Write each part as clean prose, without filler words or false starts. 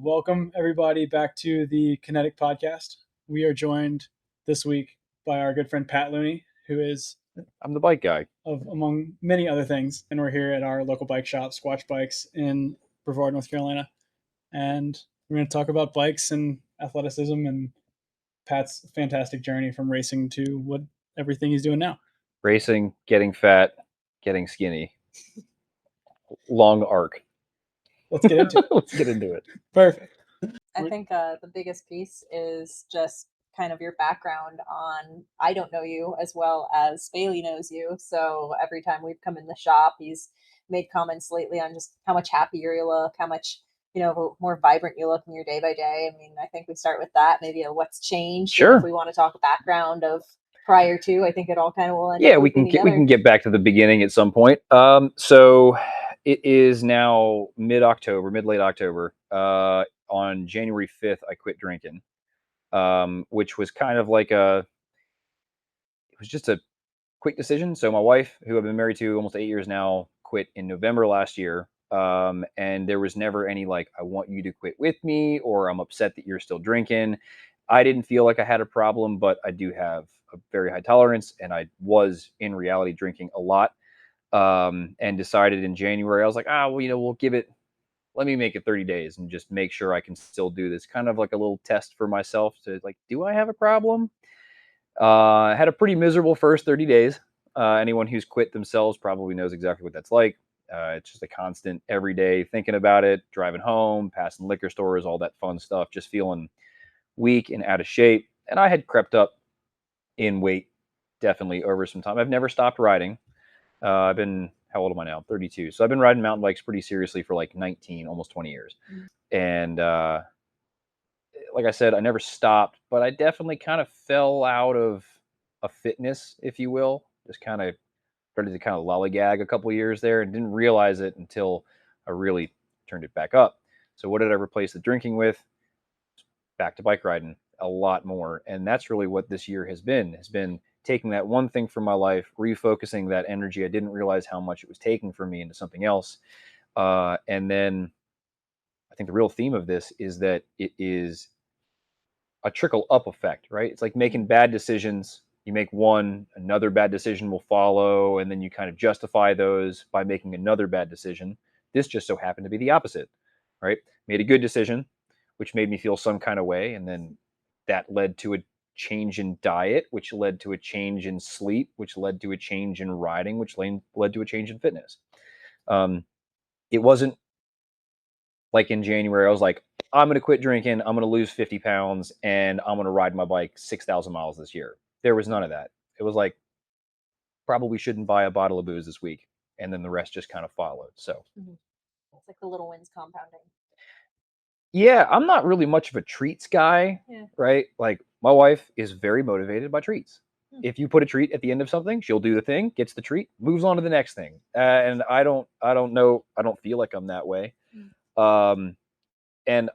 Welcome, everybody, back to the KinetiQ Podcast. We are joined this week by our good friend Pat Looney, who is I'm the bike guy. among many other things. And we're here at our local bike shop, Squatch Bikes, in Brevard, North Carolina. And we're going to talk about bikes and athleticism and Pat's fantastic journey from racing to everything he's doing now. Racing, getting fat, getting skinny. Long arc. Let's get into it. Let's get into it. Perfect. I think the biggest piece is just kind of your background on, I don't know you as well as Bailey knows you. So every time we've come in the shop, he's made comments lately on just how much happier you look, how much, more vibrant you look in your day by day. I mean, I think we start with that, maybe what's changed. Sure. If we want to talk background of prior to, I think it all kind of will end Yeah, up we can get back to the beginning at some point. So it is now late October. On January 5th, I quit drinking, which was kind of like it was just a quick decision. So my wife, who I've been married to almost 8 years now, quit in November last year. And there was never any I want you to quit with me, or I'm upset that you're still drinking. I didn't feel like I had a problem, but I do have a very high tolerance, and I was in reality drinking a lot. And decided in January, I was like, we'll give it, let me make it 30 days and just make sure I can still do this, kind of like a little test for myself to do I have a problem? I had a pretty miserable first 30 days. Anyone who's quit themselves probably knows exactly what that's like. It's just a constant every day thinking about it, driving home, passing liquor stores, all that fun stuff, just feeling weak and out of shape. And I had crept up in weight definitely over some time. I've never stopped riding. I've been, how old am I now? 32. So I've been riding mountain bikes pretty seriously for 19, almost 20 years. Mm-hmm. And like I said, I never stopped, but I definitely kind of fell out of a fitness, if you will. Just kind of started to kind of lollygag a couple of years there and didn't realize it until I really turned it back up. So what did I replace the drinking with? Back to bike riding a lot more. And that's really what this year has been taking that one thing from my life, refocusing that energy. I didn't realize how much it was taking from me into something else. And then I think the real theme of this is that it is a trickle up effect, right? It's like making bad decisions. You make one, another bad decision will follow, and then you kind of justify those by making another bad decision. This just so happened to be the opposite, right? Made a good decision, which made me feel some kind of way, and then that led to a change in diet, which led to a change in sleep, which led to a change in riding, which led to a change in fitness. It wasn't like in January, I was like, I'm going to quit drinking, I'm going to lose 50 pounds, and I'm going to ride my bike 6,000 miles this year. There was none of that. It was like, probably shouldn't buy a bottle of booze this week. And then the rest just kind of followed. So it's like the little wins compounding. Yeah, I'm not really much of a treats guy, right? Like my wife is very motivated by treats. If you put a treat at the end of something, she'll do the thing, gets the treat, moves on to the next thing. And I don't feel like I'm that way. And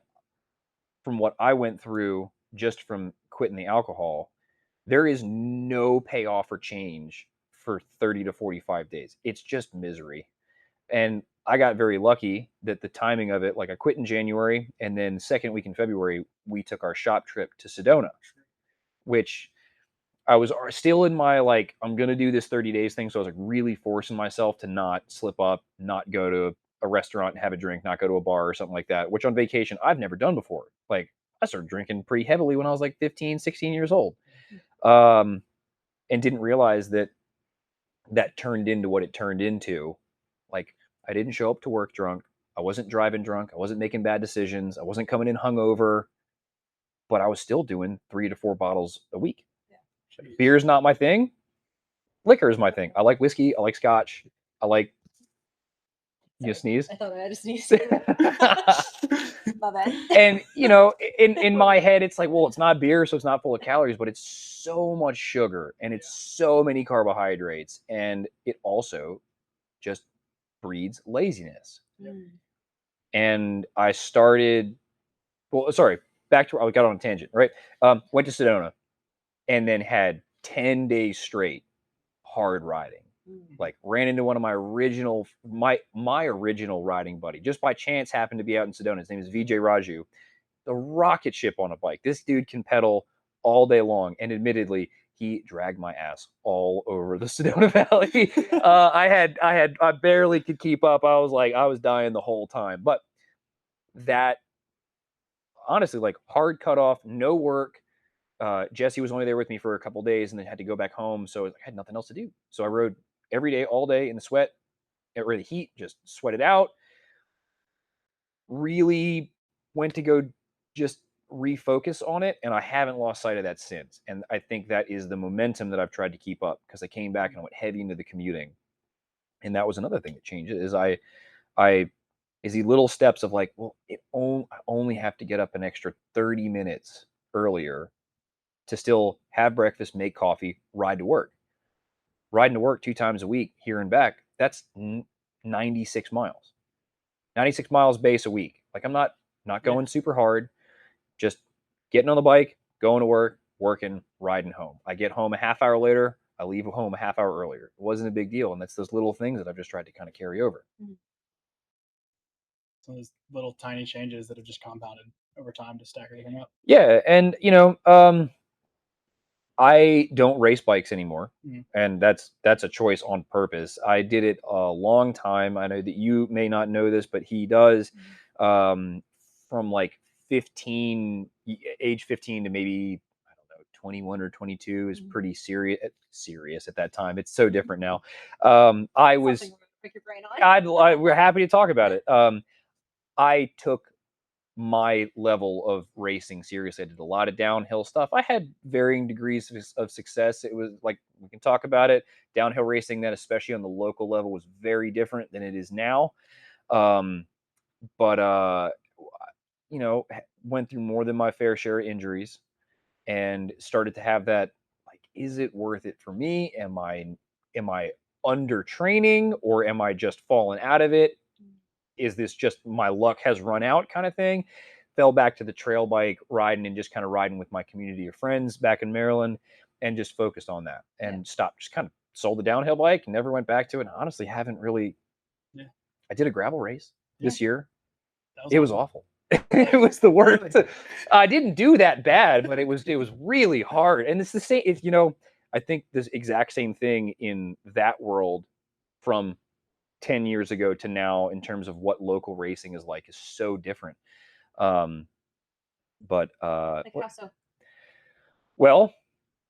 from what I went through just from quitting the alcohol, there is no payoff or change for 30 to 45 days. It's just misery. And I got very lucky that the timing of it, I quit in January, and then second week in February, we took our shop trip to Sedona, which I was still in my, I'm going to do this 30 days thing. So I was really forcing myself to not slip up, not go to a restaurant and have a drink, not go to a bar or something like that, which on vacation I've never done before. I started drinking pretty heavily when I was 15, 16 years old. And didn't realize that turned into what it turned into. I didn't show up to work drunk. I wasn't driving drunk. I wasn't making bad decisions. I wasn't coming in hungover, but I was still doing 3 to 4 bottles a week. Yeah. Beer's not my thing. Liquor is my thing. I like whiskey. I like scotch. I like, you sneeze? I thought I had to sneeze. My bad. And, in my head, it's it's not beer, so it's not full of calories, but it's so much sugar and it's so many carbohydrates. And it also just breeds laziness. And I started, back to, I got on a tangent, right? Went to Sedona and then had 10 days straight hard riding. Like ran into one of my original riding buddy, just by chance happened to be out in Sedona. His name is VJ Raju, the rocket ship on a bike. This dude can pedal all day long, and admittedly, he dragged my ass all over the Sedona Valley. I barely could keep up. I was dying the whole time. But that, honestly, like hard cutoff, no work. Jesse was only there with me for a couple days, and then had to go back home. So I had nothing else to do. So I rode every day, all day in the sweat, get rid of the heat, just sweat it out. Really went to go just refocus on it, and I haven't lost sight of that since. And I think that is the momentum that I've tried to keep up, because I came back and I went heavy into the commuting. And that was another thing that changed, is I is the little steps of like, well, I only have to get up an extra 30 minutes earlier to still have breakfast, make coffee, ride to work. Riding to work 2 times a week here and back, that's 96 miles. 96 miles base a week. Like I'm not going super hard, just getting on the bike, going to work, working, riding home. I get home a half hour later, I leave home a half hour earlier. It wasn't a big deal. And that's those little things that I've just tried to kind of carry over. So those little tiny changes that have just compounded over time to stack everything up. Yeah. And I don't race bikes anymore, and that's a choice on purpose. I did it a long time. I know that you may not know this, but he does. From like age 15 to maybe, I don't know, 21 or 22 is pretty serious at that time. It's so different now. I was, pick your brain on. we're happy to talk about it. I took my level of racing seriously. I did a lot of downhill stuff. I had varying degrees of success. It was like, we can talk about it. Downhill racing then, especially on the local level, was very different than it is now. But went through more than my fair share of injuries, and started to have that, like, is it worth it for me? Am I under training, or am I just falling out of it? Is this just my luck has run out kind of thing? Fell back to the trail bike riding, and just kind of riding with my community of friends back in Maryland, and just focused on that, and stopped, just kind of sold the downhill bike and never went back to it. And honestly, haven't really. I did a gravel race this year. It was awful. It was the worst. I didn't do that bad, but it was really hard. And it's the same. I think this exact same thing in that world from 10 years ago to now, in terms of what local racing is like, is so different. Like how so? Well,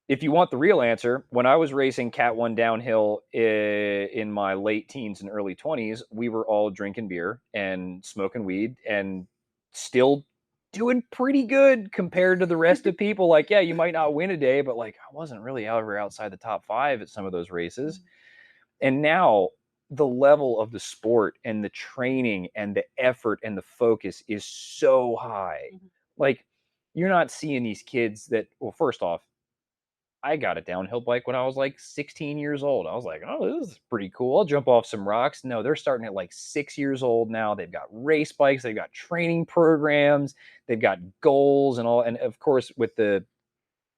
if you want the real answer, when I was racing Cat 1 downhill in my late teens and early 20s, we were all drinking beer and smoking weed, and still doing pretty good compared to the rest of people. Like, yeah, you might not win a day, but like, I wasn't really ever outside the top 5 at some of those races. And now the level of the sport and the training and the effort and the focus is so high. Like, you're not seeing these kids that, well, first off, I got a downhill bike when I was like 16 years old. I was like, oh, this is pretty cool. I'll jump off some rocks. No, they're starting at like 6 years old now. They've got race bikes. They've got training programs. They've got goals and all. And of course, with the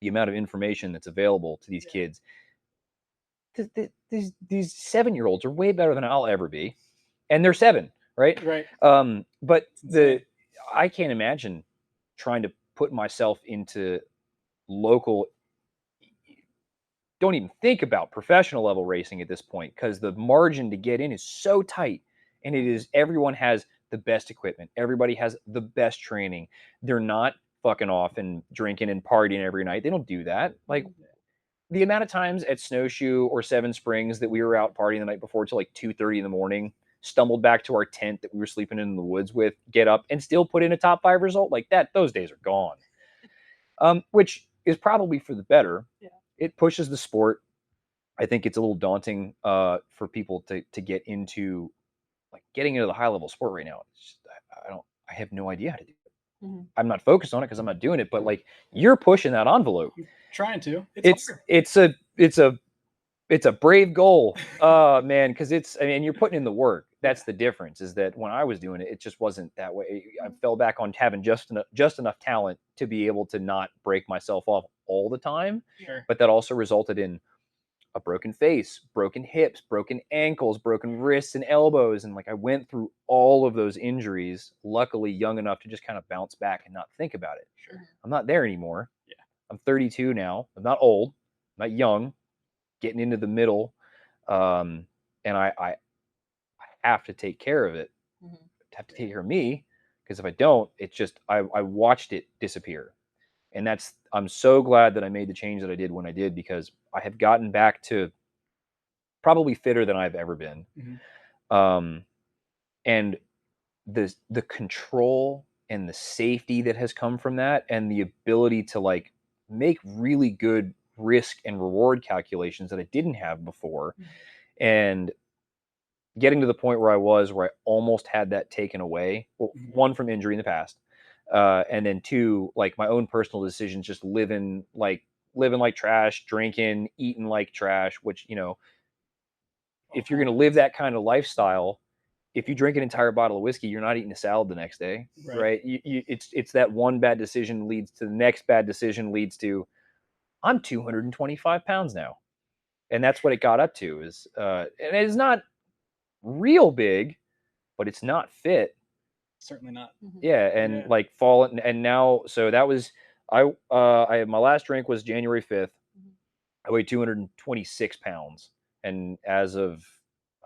amount of information that's available to these kids, these 7-year-olds are way better than I'll ever be. And they're 7, right? Right. But I can't imagine trying to put myself into local, don't even think about professional level racing at this point, because the margin to get in is so tight, and everyone has the best equipment. Everybody has the best training. They're not fucking off and drinking and partying every night. They don't do that. Like, the amount of times at Snowshoe or Seven Springs that we were out partying the night before till like 2:30 in the morning, stumbled back to our tent that we were sleeping in the woods with, get up and still put in a top 5 result like that, those days are gone. Which is probably for the better. Yeah. It pushes the sport. I think it's a little daunting for people to get into, like, getting into the high level sport right now. It's just, I have no idea how to do it. I'm not focused on it because I'm not doing it, but like, you're pushing that envelope. You're trying to. It's a brave goal, man, because you're putting in the work. That's the difference, is that when I was doing it, it just wasn't that way. I fell back on having just enough talent to be able to not break myself off all the time. Sure. But that also resulted in a broken face, broken hips, broken ankles, broken wrists and elbows. And like I went through all of those injuries, luckily young enough to just kind of bounce back and not think about it. Sure. I'm not there anymore. Yeah. I'm 32 now. I'm not old, I'm not young, getting into the middle. And I have to take care of it. Mm-hmm. I have to take care of me, because if I don't, it's just, I watched it disappear. And I'm so glad that I made the change that I did when I did, because I have gotten back to probably fitter than I've ever been. Mm-hmm. And the control and the safety that has come from that, and the ability to like make really good risk and reward calculations that I didn't have before. Mm-hmm. And getting to the point where I almost had that taken away. Well, Mm-hmm. one, from injury in the past. And then two, like my own personal decisions, just living like trash, drinking, eating like trash, which, you know, if you're going to live that kind of lifestyle, if you drink an entire bottle of whiskey, you're not eating a salad the next day, right? It's that one bad decision leads to the next bad decision leads to, I'm 225 pounds now. And that's what it got up to is, and it's not real big, but it's not fit. Certainly not. Mm-hmm. Yeah. And like fallen. And now, so that was, my last drink was January 5th. Mm-hmm. I weighed 226 pounds. And as of,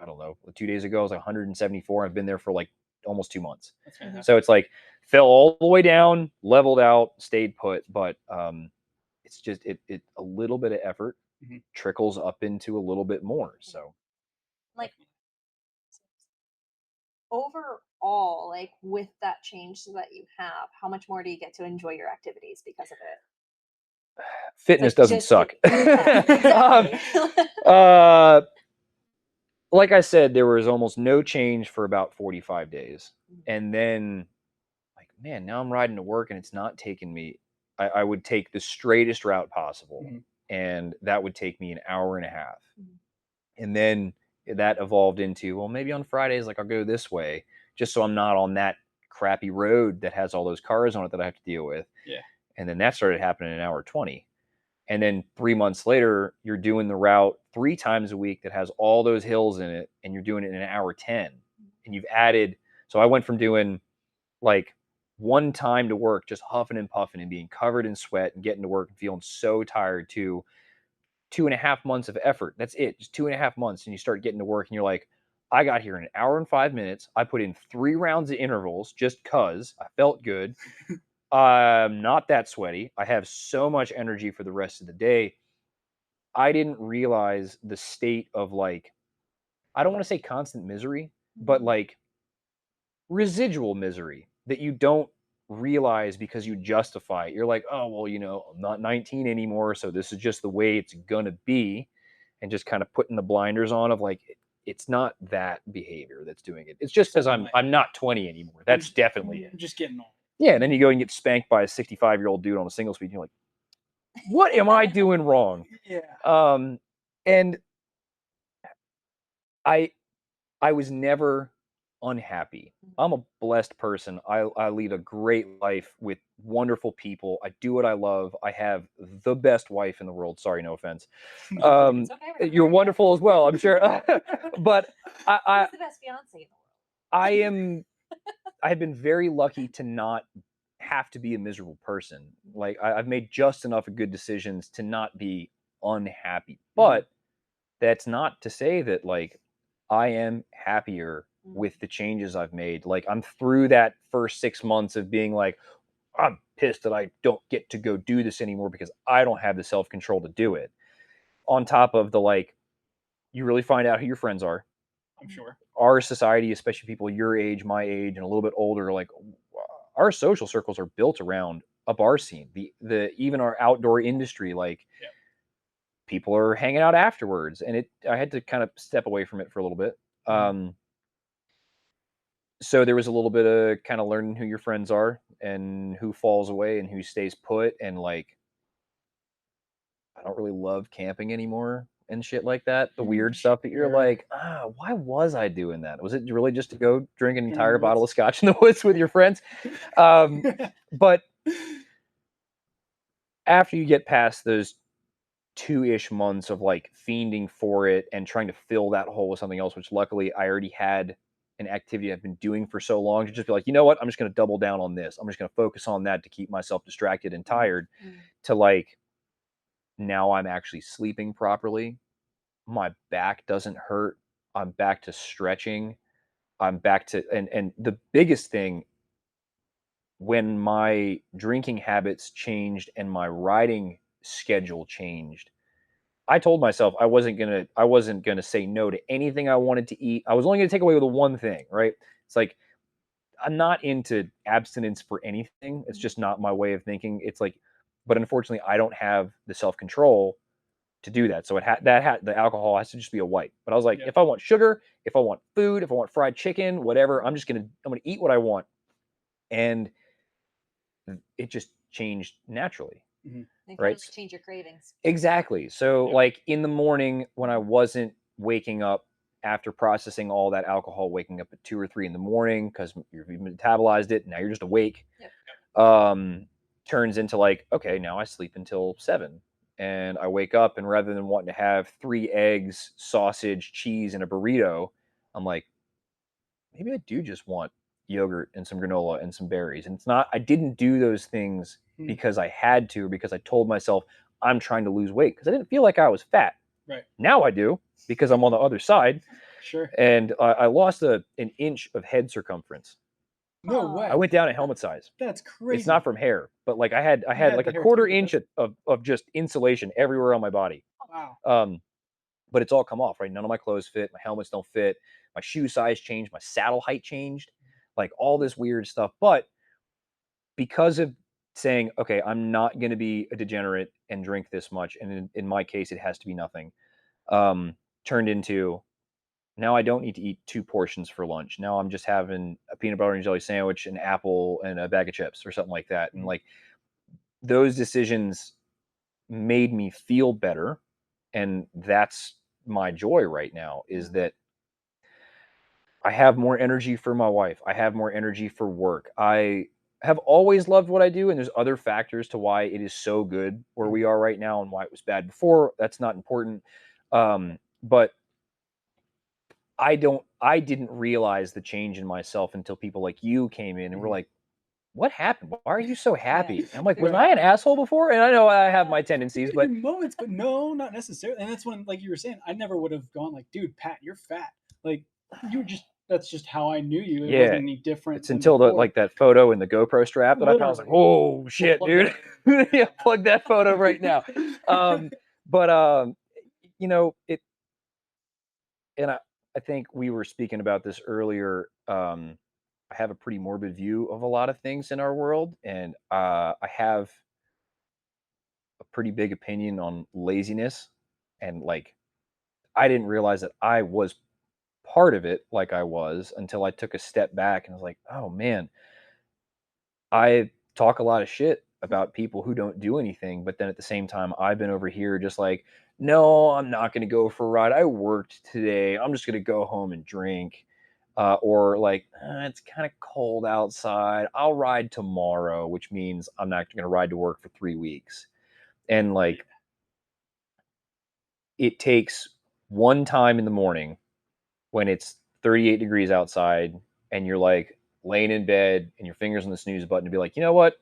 I don't know, 2 days ago, I was like 174. I've been there for like almost 2 months. That's fantastic. So it's like fell all the way down, leveled out, stayed put. But it's just, it a little bit of effort Mm-hmm. trickles up into a little bit more. So like overall, like with that change that you have, how much more do you get to enjoy your activities because of it? Fitness doesn't suck. Exactly. Like I said, there was almost no change for about 45 days. Mm-hmm. And then, like, man, now I'm riding to work and it's not taking me. I would take the straightest route possible. Mm-hmm. And that would take me an hour and a half. Mm-hmm. And then that evolved into, well, maybe on Fridays, like I'll go this way, just so I'm not on that crappy road that has all those cars on it that I have to deal with. Yeah. And then that started happening in an hour 20. And then 3 months later, you're doing the route 3 times a week that has all those hills in it, and you're doing it in an hour 10. And you've added, so I went from doing like one time to work, just huffing and puffing and being covered in sweat and getting to work and feeling so tired, to 2.5 months of effort. That's it, just 2.5 months. And you start getting to work and you're like, I got here in an hour and 5 minutes. I put in 3 rounds of intervals just because I felt good. I'm not that sweaty. I have so much energy for the rest of the day. I didn't realize the state of like, I don't want to say constant misery, but like residual misery that you don't realize because you justify it. You're like, oh, well, you know, I'm not 19 anymore, so this is just the way it's gonna be. And just kind of putting the blinders on of like, it's not that behavior that's doing it. It's just because I'm not 20 anymore. That's definitely it. I'm just getting old. Yeah, and then you go and get spanked by a 65-year-old dude on a single speed, and you're like, what am I doing wrong? Yeah. And I was never unhappy. I'm a blessed person. I lead a great life with wonderful people. I do what I love. I have the best wife in the world. Sorry, no offense. It's okay, You're wonderful as well, I'm sure. But Who's the best fiance in the world? I have been very lucky to not have to be a miserable person. Like I've made just enough of good decisions to not be unhappy. But that's not to say that like I am happier with the changes I've made. Like I'm through that first 6 months of being like, I'm pissed that I don't get to go do this anymore because I don't have the self-control to do it. On top of the like, you really find out who your friends are. I'm sure. Our society, especially people your age, my age, and a little bit older, like our social circles are built around a bar scene. The even our outdoor industry, like people are hanging out afterwards, and I had to kind of step away from it for a little bit. So there was a little bit of kind of learning who your friends are and who falls away and who stays put. And like, I don't really love camping anymore and shit like that. The weird stuff that you're like, why was I doing that? Was it really just to go drink an entire bottle of scotch in the woods with your friends? But after you get past those 2-ish months of like fiending for it and trying to fill that hole with something else, which luckily I already had an activity I've been doing for so long to just be like, you know what, I'm just going to double down on this. I'm just going to focus on that to keep myself distracted and tired. To like, now I'm actually sleeping properly. My back doesn't hurt. I'm back to stretching. I'm back to, and the biggest thing, when my drinking habits changed and my riding schedule changed, I told myself I wasn't gonna say no to anything I wanted to eat. I was only gonna take away the one thing, right? It's like, I'm not into abstinence for anything. It's just not my way of thinking. It's like, but unfortunately, I don't have the self control to do that. So the alcohol has to just be a wipe. But I was like, if I want sugar, if I want food, if I want fried chicken, whatever, I'm gonna eat what I want, and it just changed naturally. They Right? really change your cravings. Exactly. So like in the morning when I wasn't waking up after processing all that alcohol, waking up at 2 or 3 in the morning because you've metabolized it, now you're just awake. Turns into like, okay, now I sleep until 7 and I wake up, and rather than wanting to have 3 eggs, sausage, cheese, and a burrito, I'm like, maybe I do just want yogurt and some granola and some berries. And it's not, I didn't do those things because I had to, or because I told myself I'm trying to lose weight, because I didn't feel like I was fat. Right. Now I do, because I'm on the other side. Sure. And I lost an inch of head circumference. No way. I went down a helmet size. That's crazy. It's not from hair, but like I had like a 1/4 inch of just insulation everywhere on my body. Wow. But it's all come off, right? None of my clothes fit. My helmets don't fit. My shoe size changed. My saddle height changed. Like all this weird stuff. But because of saying, okay, I'm not going to be a degenerate and drink this much, and in my case, it has to be nothing, turned into, now I don't need to eat 2 portions for lunch. Now I'm just having a peanut butter and jelly sandwich, an apple, and a bag of chips or something like that. And like, those decisions made me feel better. And that's my joy right now, is that I have more energy for my wife. I have more energy for work. I have always loved what I do, and there's other factors to why it is so good where we are right now and why it was bad before. That's not important. But I didn't realize the change in myself until people like you came in and were like, what happened? Why are you so happy? And I'm like, was I an asshole before? And I know I have my tendencies, but moments, but no, not necessarily. And that's when, like you were saying, I never would have gone like, dude, Pat, you're fat. Like, you were just, that's just how I knew you. It wasn't any different. It's until like that photo in the GoPro strap that I was like, oh shit, dude. Yeah, plug that photo right now. But you know, it, and I think we were speaking about this earlier. I have a pretty morbid view of a lot of things in our world, and I have a pretty big opinion on laziness. And like, I didn't realize that I was part of it like I was, until I took a step back and was like, oh man, I talk a lot of shit about people who don't do anything, but then at the same time, I've been over here just like, no, I'm not going to go for a ride. I worked today. I'm just going to go home and drink. Or like, it's kind of cold outside. I'll ride tomorrow, which means I'm not going to ride to work for 3 weeks. And like, it takes one time in the morning when it's 38 degrees outside and you're like laying in bed and your fingers on the snooze button to be like, you know what?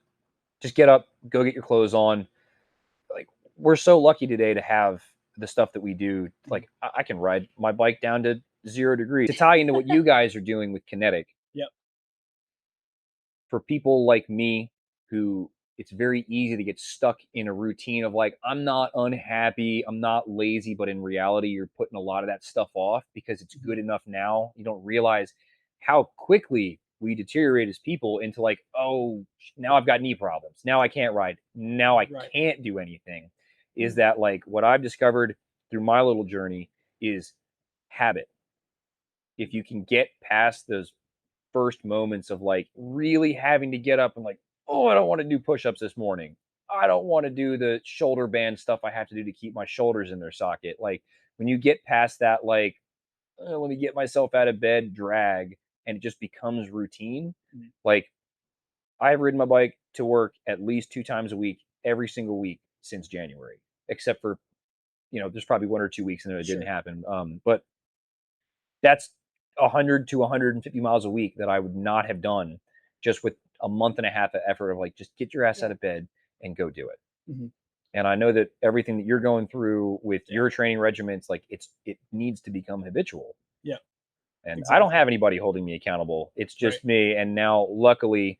Just get up, go get your clothes on. Like, we're so lucky today to have the stuff that we do. Like, I can ride my bike down to 0 degrees. To tie into what you guys are doing with KinetiQ. Yep. For people like me, who it's very easy to get stuck in a routine of like, I'm not unhappy, I'm not lazy, but in reality, you're putting a lot of that stuff off because it's good enough now. You don't realize how quickly we deteriorate as people into like, oh, now I've got knee problems. Now I can't ride. Now I can't do anything. Is that like what I've discovered through my little journey is habit. If you can get past those first moments of like really having to get up and like, oh, I don't want to do push-ups this morning. I don't want to do the shoulder band stuff I have to do to keep my shoulders in their socket. Like, when you get past that, like, let me get myself out of bed drag, and it just becomes routine. Like, I've ridden my bike to work at least 2 times a week, every single week since January, except for there's probably 1 or 2 weeks in there that Sure. didn't happen. But that's 100 to 150 miles a week that I would not have done just with a month and a half of effort of like, just get your ass out of bed and go do it. Mhm. And I know that everything that you're going through with Yeah. your training regimens, like it needs to become habitual. Yeah. And I don't Exactly. have anybody holding me accountable. It's just Right. me. And now, luckily,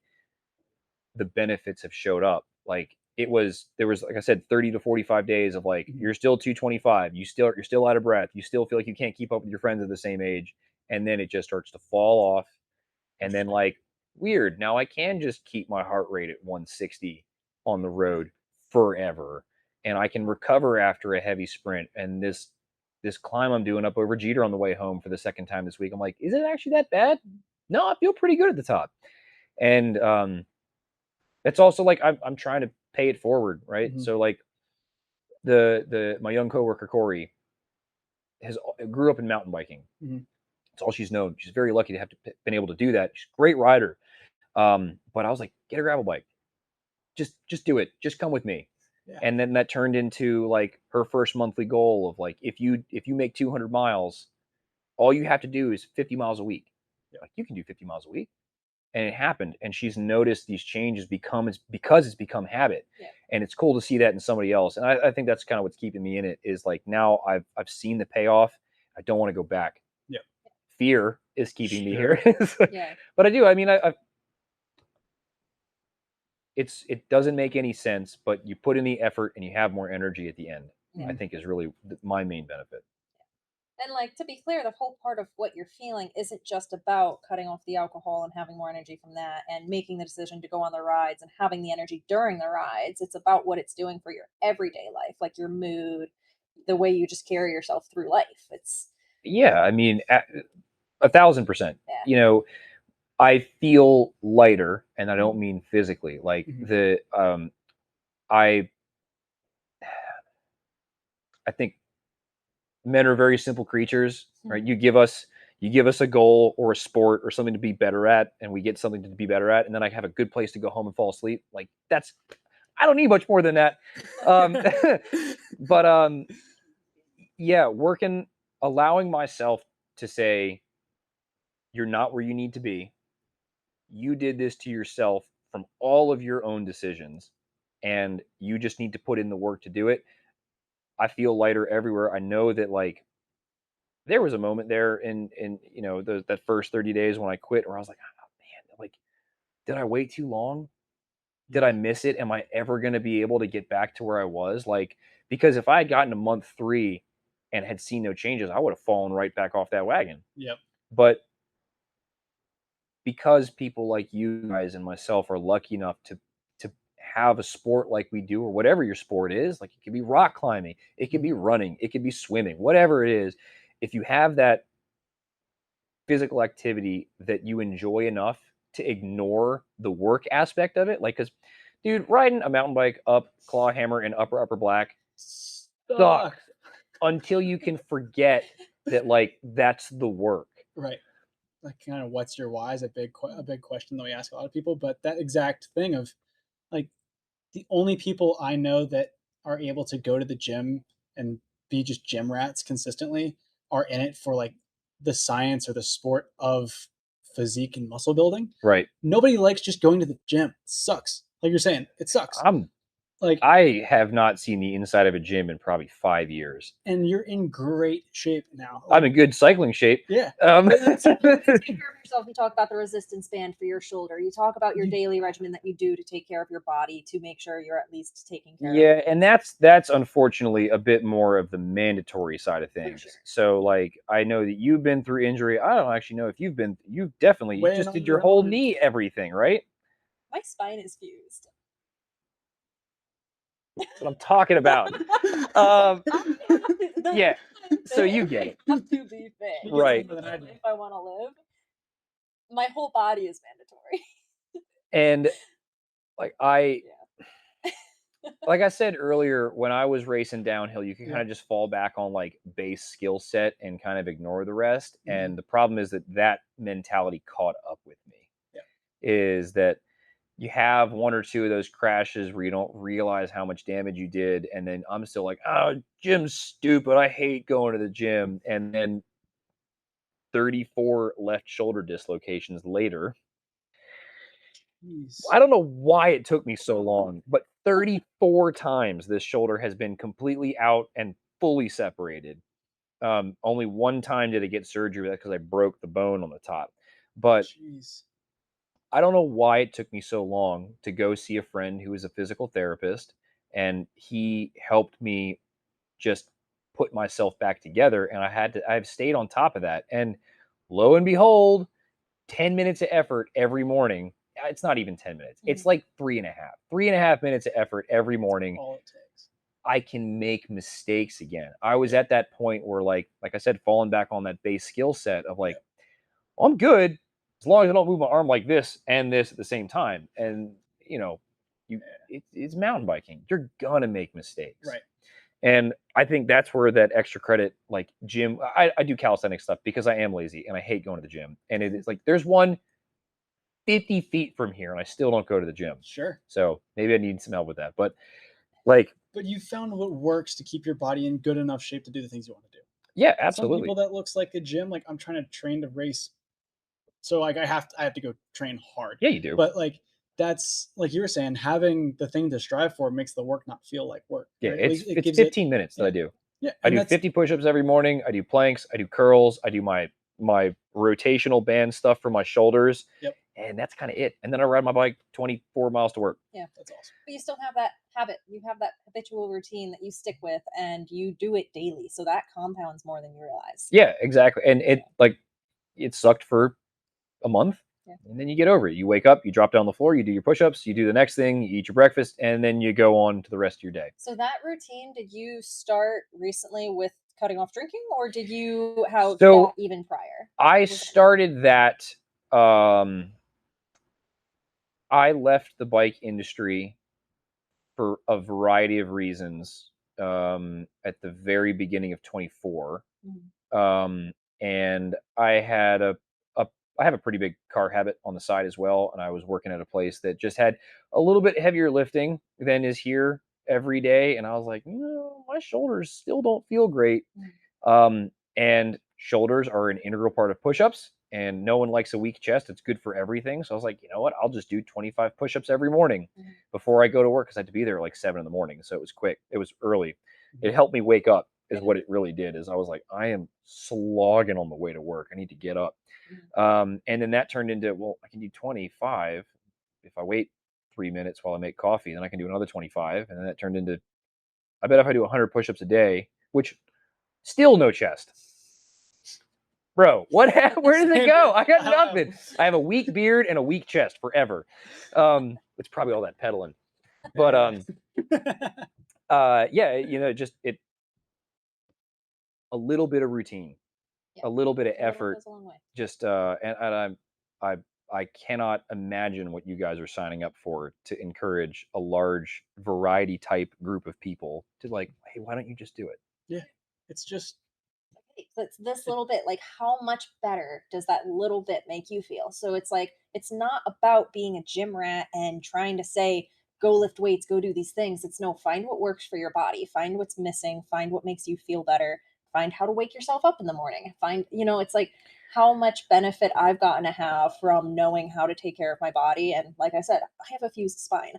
the benefits have showed up. Like there was, like I said, 30 to 45 days of like, Mhm. you're still 225. You're still out of breath. You still feel like you can't keep up with your friends of the same age. And then it just starts to fall off. And then like, weird. Now I can just keep my heart rate at 160 on the road forever. And I can recover after a heavy sprint. And this climb I'm doing up over Jeter on the way home for the second time this week, I'm like, is it actually that bad? No, I feel pretty good at the top. And it's also like I'm trying to pay it forward, right? Mhm. So like my young coworker Corey grew up in mountain biking. Mhm. It's all she's known. She's very lucky to have been able to do that. She's a great rider. But I was like, get a gravel bike. Just do it. Just come with me. Yeah. And then that turned into like her first monthly goal of like, if you make 200 miles, all you have to do is 50 miles a week. Yeah. Like, you can do 50 miles a week. And it happened. And she's noticed these changes because it's become habit. Yeah. And it's cool to see that in somebody else. And I think that's kind of what's keeping me in it, is like, now I've seen the payoff. I don't want to go back. Yeah. Fear is keeping me Sure. here. Yeah. But I do. I mean, it doesn't make any sense, but you put in the effort and you have more energy at the end. Yeah. I think is really my main benefit. And like, to be clear, the whole part of what you're feeling isn't just about cutting off the alcohol and having more energy from that and making the decision to go on the rides and having the energy during the rides. It's about what it's doing for your everyday life, like your mood, the way you just carry yourself through life. It's Yeah, I mean, 1,000%. Yeah. I feel lighter, and I don't Mhm. mean physically. Like Mhm. I think men are very simple creatures, right? You give us a goal or a sport or something to be better at, and we get something to be better at, and then I have a good place to go home and fall asleep. Like, I don't need much more than that. But yeah, allowing myself to say, you're not where you need to be. You did this to yourself from all of your own decisions, and you just need to put in the work to do it. I feel lighter everywhere. I know that, like, there was a moment there in that first 30 days when I quit, where I was like, oh man, like, did I wait too long? Did I miss it? Am I ever going to be able to get back to where I was? Like, because if I had gotten to month 3 and had seen no changes, I would have fallen right back off that wagon. Yep. But because people like you guys and myself are lucky enough to have a sport like we do, or whatever your sport is, like, it could be rock climbing, it could be running, it could be swimming, whatever it is. If you have that physical activity that you enjoy enough to ignore the work aspect of it, like, because, dude, riding a mountain bike up Clawhammer in upper black sucks until you can forget that, like, that's the work. Right. Like, kind of, what's your why is a big question that we ask a lot of people. But that exact thing of, like, the only people I know that are able to go to the gym and be just gym rats consistently are in it for, like, the science or the sport of physique and muscle building. Right. Nobody likes just going to the gym. It sucks. Like you're saying, it sucks. Like, I have not seen the inside of a gym in probably 5 years. and you're in great shape now. I'm in good cycling shape. Yeah. You take care of yourself. You talk about the resistance band for your shoulder. You talk about your daily regimen that you do to take care of your body, to make sure you're at least taking care of it. Yeah, and that's unfortunately a bit more of the mandatory side of things. Sure. So, like, I know that you've been through injury. I don't actually know if you've definitely, you just did your whole knee, everything, right? My spine is fused. That's what I'm talking about. Yeah, so you get it. I have to be fit, Right. if I want to live. My whole body is mandatory. And like like I said earlier, when I was racing downhill, you can kind of just fall back on, like, base skill set and kind of ignore the rest. And the problem is that mentality caught up with me. Yeah. Is that you have one or two of those crashes where you don't realize how much damage you did. And then I'm still like, oh, gym's stupid. I hate going to the gym. And then 34 left shoulder dislocations later. Jeez. I don't know why it took me so long, but 34 times this shoulder has been completely out and fully separated. Only one time did I get surgery because I broke the bone on the top. But Jeez. I don't know why it took me so long to go see a friend who is a physical therapist, and he helped me just put myself back together. And I've stayed on top of that. And lo and behold, 10 minutes of effort every morning. It's not even 10 minutes. It's like 3.5 minutes of effort every morning. All it takes. I can make mistakes again. I was at that point where, like I said, falling back on that base skill set of like, well, I'm good as long as I don't move my arm like this and this at the same time. And it's mountain biking. You're gonna make mistakes, Right. And I think that's where that extra credit, like gym. I do calisthenics stuff because I am lazy and I hate going to the gym. And it's like there's one 50 feet from here, and I still don't go to the gym. Sure. So maybe I need some help with that. But like, but you found what works to keep your body in good enough shape to do the things you want to do. Yeah, absolutely. Some people that looks like a gym, like I'm trying to train to race. So like I have to go train hard. Yeah, you do. But like that's like you were saying, having the thing to strive for makes the work not feel like work. Yeah, right? it's 15 minutes that I do. Yeah, I do 50 push-ups every morning. I do planks. I do curls. I do my rotational band stuff for my shoulders. Yep. And that's kind of it. And then I ride my bike 24 miles to work. Yeah, that's awesome. But you still have that habit. You have that habitual routine that you stick with, and you do it daily. So that compounds more than you realize. Yeah, exactly. And it sucked for a month. Yeah. And then you get over it. You wake up, you drop down on the floor, you do your push-ups, you do the next thing, you eat your breakfast, and then you go on to the rest of your day. So that routine, did you start recently with cutting off drinking, or did you have that even prior? I started that. I left the bike industry for a variety of reasons at the very beginning of 24. Mm-hmm. And I had I have a pretty big car habit on the side as well. And I was working at a place that just had a little bit heavier lifting than is here every day. And I was like, my shoulders still don't feel great. Mm-hmm. And shoulders are an integral part of push-ups, and no one likes a weak chest. It's good for everything. So I was like, you know what? I'll just do 25 push-ups every morning before I go to work, because I had to be there at like 7 a.m. So it was quick. It was early. It helped me wake up is what it really did. Is I was like, I am slogging on the way to work. I need to get up. And then that turned into, well, I can do 25 if I wait 3 minutes while I make coffee. Then I can do another 25. And then that turned into, I bet if I do 100 push-ups a day, which still no chest. Bro, what happened? Where does it go? I got nothing. I have a weak beard and a weak chest forever. It's probably all that pedaling. But yeah, just a little bit of routine, a little bit of effort. Just and I cannot imagine what you guys are signing up for to encourage a large variety type group of people to like, hey, why don't you just do it? Yeah, it's just. It's this little bit, like how much better does that little bit make you feel? So it's like, it's not about being a gym rat and trying to say, go lift weights, go do these things. It's no, find what works for your body, find what's missing, find what makes you feel better, find how to wake yourself up in the morning, find, it's like how much benefit I've gotten to have from knowing how to take care of my body. And like I said, I have a fused spine.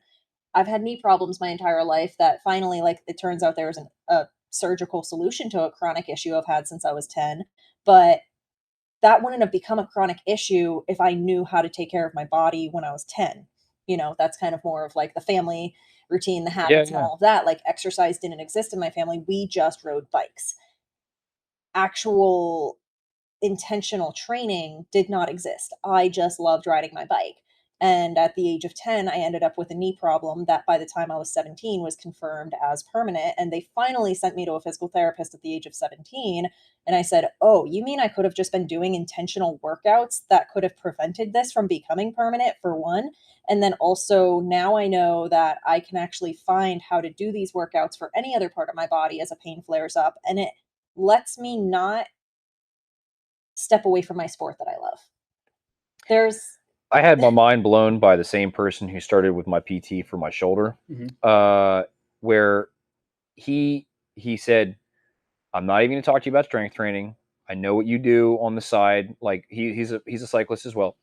I've had knee problems my entire life that finally, like, it turns out there was a surgical solution to a chronic issue I've had since I was 10. But that wouldn't have become a chronic issue if I knew how to take care of my body when I was 10. That's kind of more of like the family routine, the habits, and all of that. Like, exercise didn't exist in my family. We just rode bikes. Actual intentional training did not exist. I just loved riding my bike. And at the age of 10, I ended up with a knee problem that by the time I was 17 was confirmed as permanent. And they finally sent me to a physical therapist at the age of 17. And I said, oh, you mean I could have just been doing intentional workouts that could have prevented this from becoming permanent, for one? And then also now I know that I can actually find how to do these workouts for any other part of my body as a pain flares up. And it lets me not step away from my sport that I love. There's I had my mind blown by the same person who started with my PT for my shoulder, where he said, "I'm not even going to talk to you about strength training. I know what you do on the side." Like he's a cyclist as well.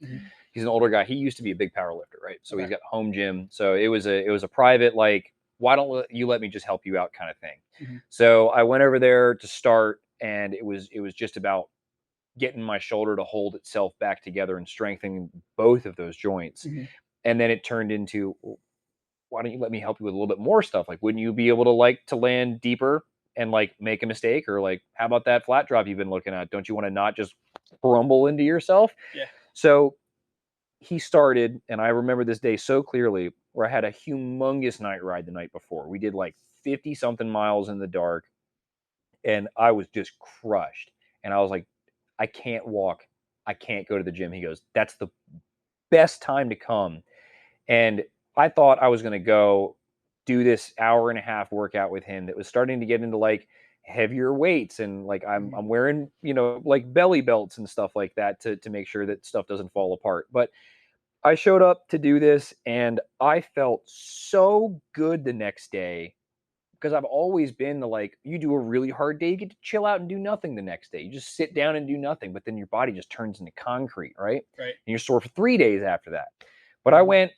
He's an older guy. He used to be a big power lifter, right? So he's got a home gym. So it was a private, like, why don't you let me just help you out kind of thing. So I went over there to start, and it was just about getting my shoulder to hold itself back together and strengthening both of those joints. And then it turned into, well, why don't you let me help you with a little bit more stuff? Like, wouldn't you be able to land deeper and like make a mistake? Or like, how about that flat drop you've been looking at? Don't you want to not just crumble into yourself? Yeah. So he started, and I remember this day so clearly, where I had a humongous night ride the night before. We did like 50 something miles in the dark, and I was just crushed. And I was like, I can't walk. I can't go to the gym. He goes, that's the best time to come. And I thought I was going to go do this hour and a half workout with him that was starting to get into like heavier weights, and like I'm wearing, like belly belts and stuff like that to make sure that stuff doesn't fall apart. But I showed up to do this, and I felt so good the next day, because I've always been the, like, you do a really hard day, you get to chill out and do nothing the next day. You just sit down and do nothing, but then your body just turns into concrete, right? Right. And you're sore for 3 days after that. But I went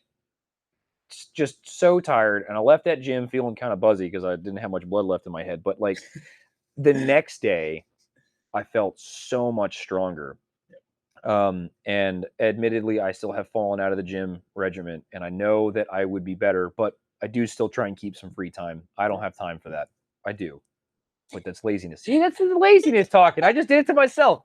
just so tired, and I left that gym feeling kind of buzzy because I didn't have much blood left in my head. But like the next day, I felt so much stronger. And admittedly, I still have fallen out of the gym regiment, and I know that I would be better, but I do still try and keep some free time. I don't have time for that. I do. But that's laziness. See, that's the laziness talking. I just did it to myself.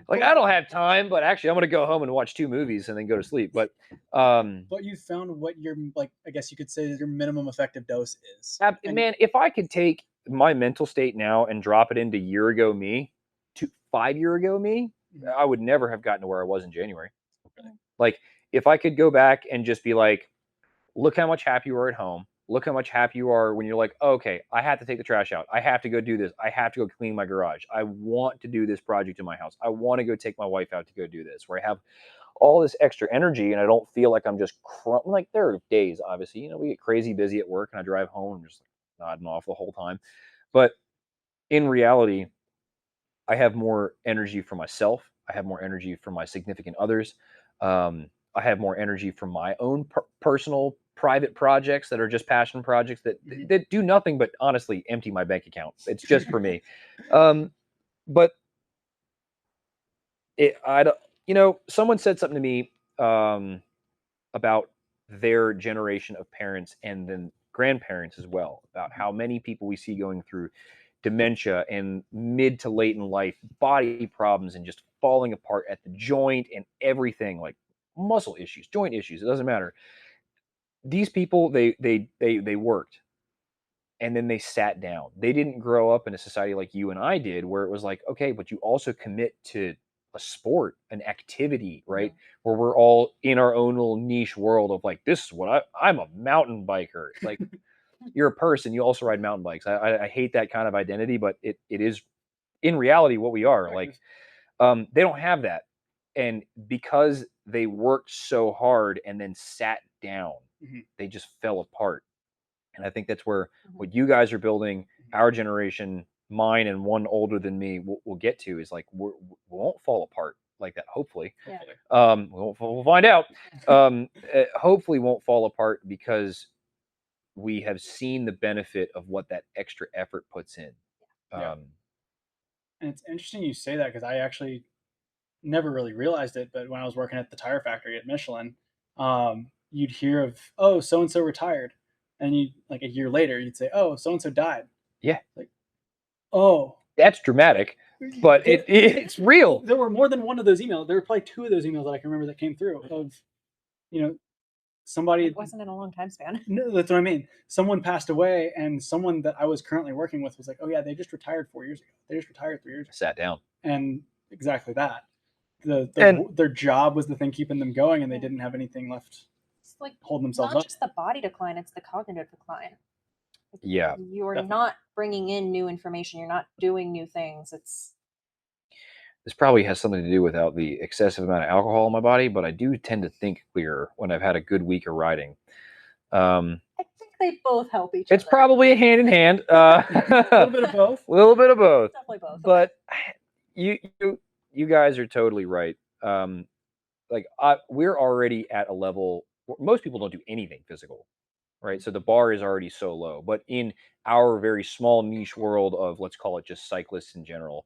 Like, I don't have time, but actually I'm going to go home and watch 2 movies and then go to sleep. But you found what your, like, I guess you could say your minimum effective dose is. Man, if I could take my mental state now and drop it into year ago me to 5-year ago me, I would never have gotten to where I was in January. Like, if I could go back and just be like, look how much happy you are at home. Look how much happy you are when you're like, oh, okay, I have to take the trash out. I have to go do this. I have to go clean my garage. I want to do this project in my house. I want to go take my wife out to go do this, where I have all this extra energy and I don't feel like I'm just like, there are days, obviously, we get crazy busy at work and I drive home and just like nodding off the whole time. But in reality, I have more energy for myself. I have more energy for my significant others. I have more energy for my own personal private projects that are just passion projects that do nothing but honestly empty my bank account. It's just for me. But I don't, someone said something to me about their generation of parents and then grandparents as well, about how many people we see going through dementia and mid to late in life body problems and just falling apart at the joint and everything, like muscle issues, joint issues, it doesn't matter. These people, they worked, and then they sat down. They didn't grow up in a society like you and I did, where it was like, okay, but you also commit to a sport, an activity, right? Where we're all in our own little niche world of like, this is what I'm a mountain biker. It's like, you're a person, you also ride mountain bikes. I hate that kind of identity, but it is in reality what we are. Like, they don't have that. And because they worked so hard and then sat down, they just fell apart. And I think that's where what you guys are building, our generation, mine and one older than me, will get to, is like, we won't fall apart like that. Hopefully. We'll find out. Hopefully won't fall apart, because we have seen the benefit of what that extra effort puts in. And it's interesting you say that, because I actually never really realized it, but when I was working at the tire factory at Michelin, you'd hear of, oh, so and so retired, and you, like, a year later you'd say, oh, so and so died. Yeah. Like, oh, that's dramatic, but it's real. There were more than one of those emails. There were probably 2 of those emails that I can remember that came through of, somebody. It wasn't in a long time span. No, that's what I mean. Someone passed away, and someone that I was currently working with was like, oh yeah, they just retired 4 years ago. They just retired 3 years ago. Sat down. And exactly that. Their job was the thing keeping them going, and they didn't have anything left. It's like holding themselves not up. Just the body decline, it's the cognitive decline. Yeah. You're not bringing in new information. You're not doing new things. this probably has something to do without the excessive amount of alcohol in my body, but I do tend to think clearer when I've had a good week of riding. I think they both help each It's other. probably a hand in hand. A little bit of both. A little bit of both. Definitely both. But you guys are totally right. We're already at a level where most people don't do anything physical, right? So the bar is already so low. But in our very small niche world of, let's call it just cyclists in general,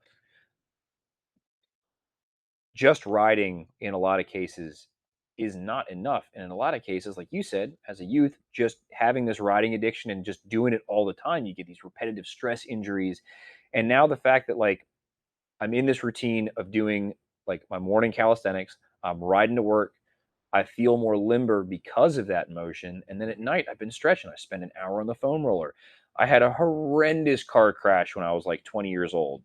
just riding in a lot of cases is not enough. And in a lot of cases, like you said, as a youth, just having this riding addiction and just doing it all the time, you get these repetitive stress injuries. And now the fact that like I'm in this routine of doing like my morning calisthenics, I'm riding to work, I feel more limber because of that motion. And then at night, I've been stretching. I spend an hour on the foam roller. I had a horrendous car crash when I was like 20 years old.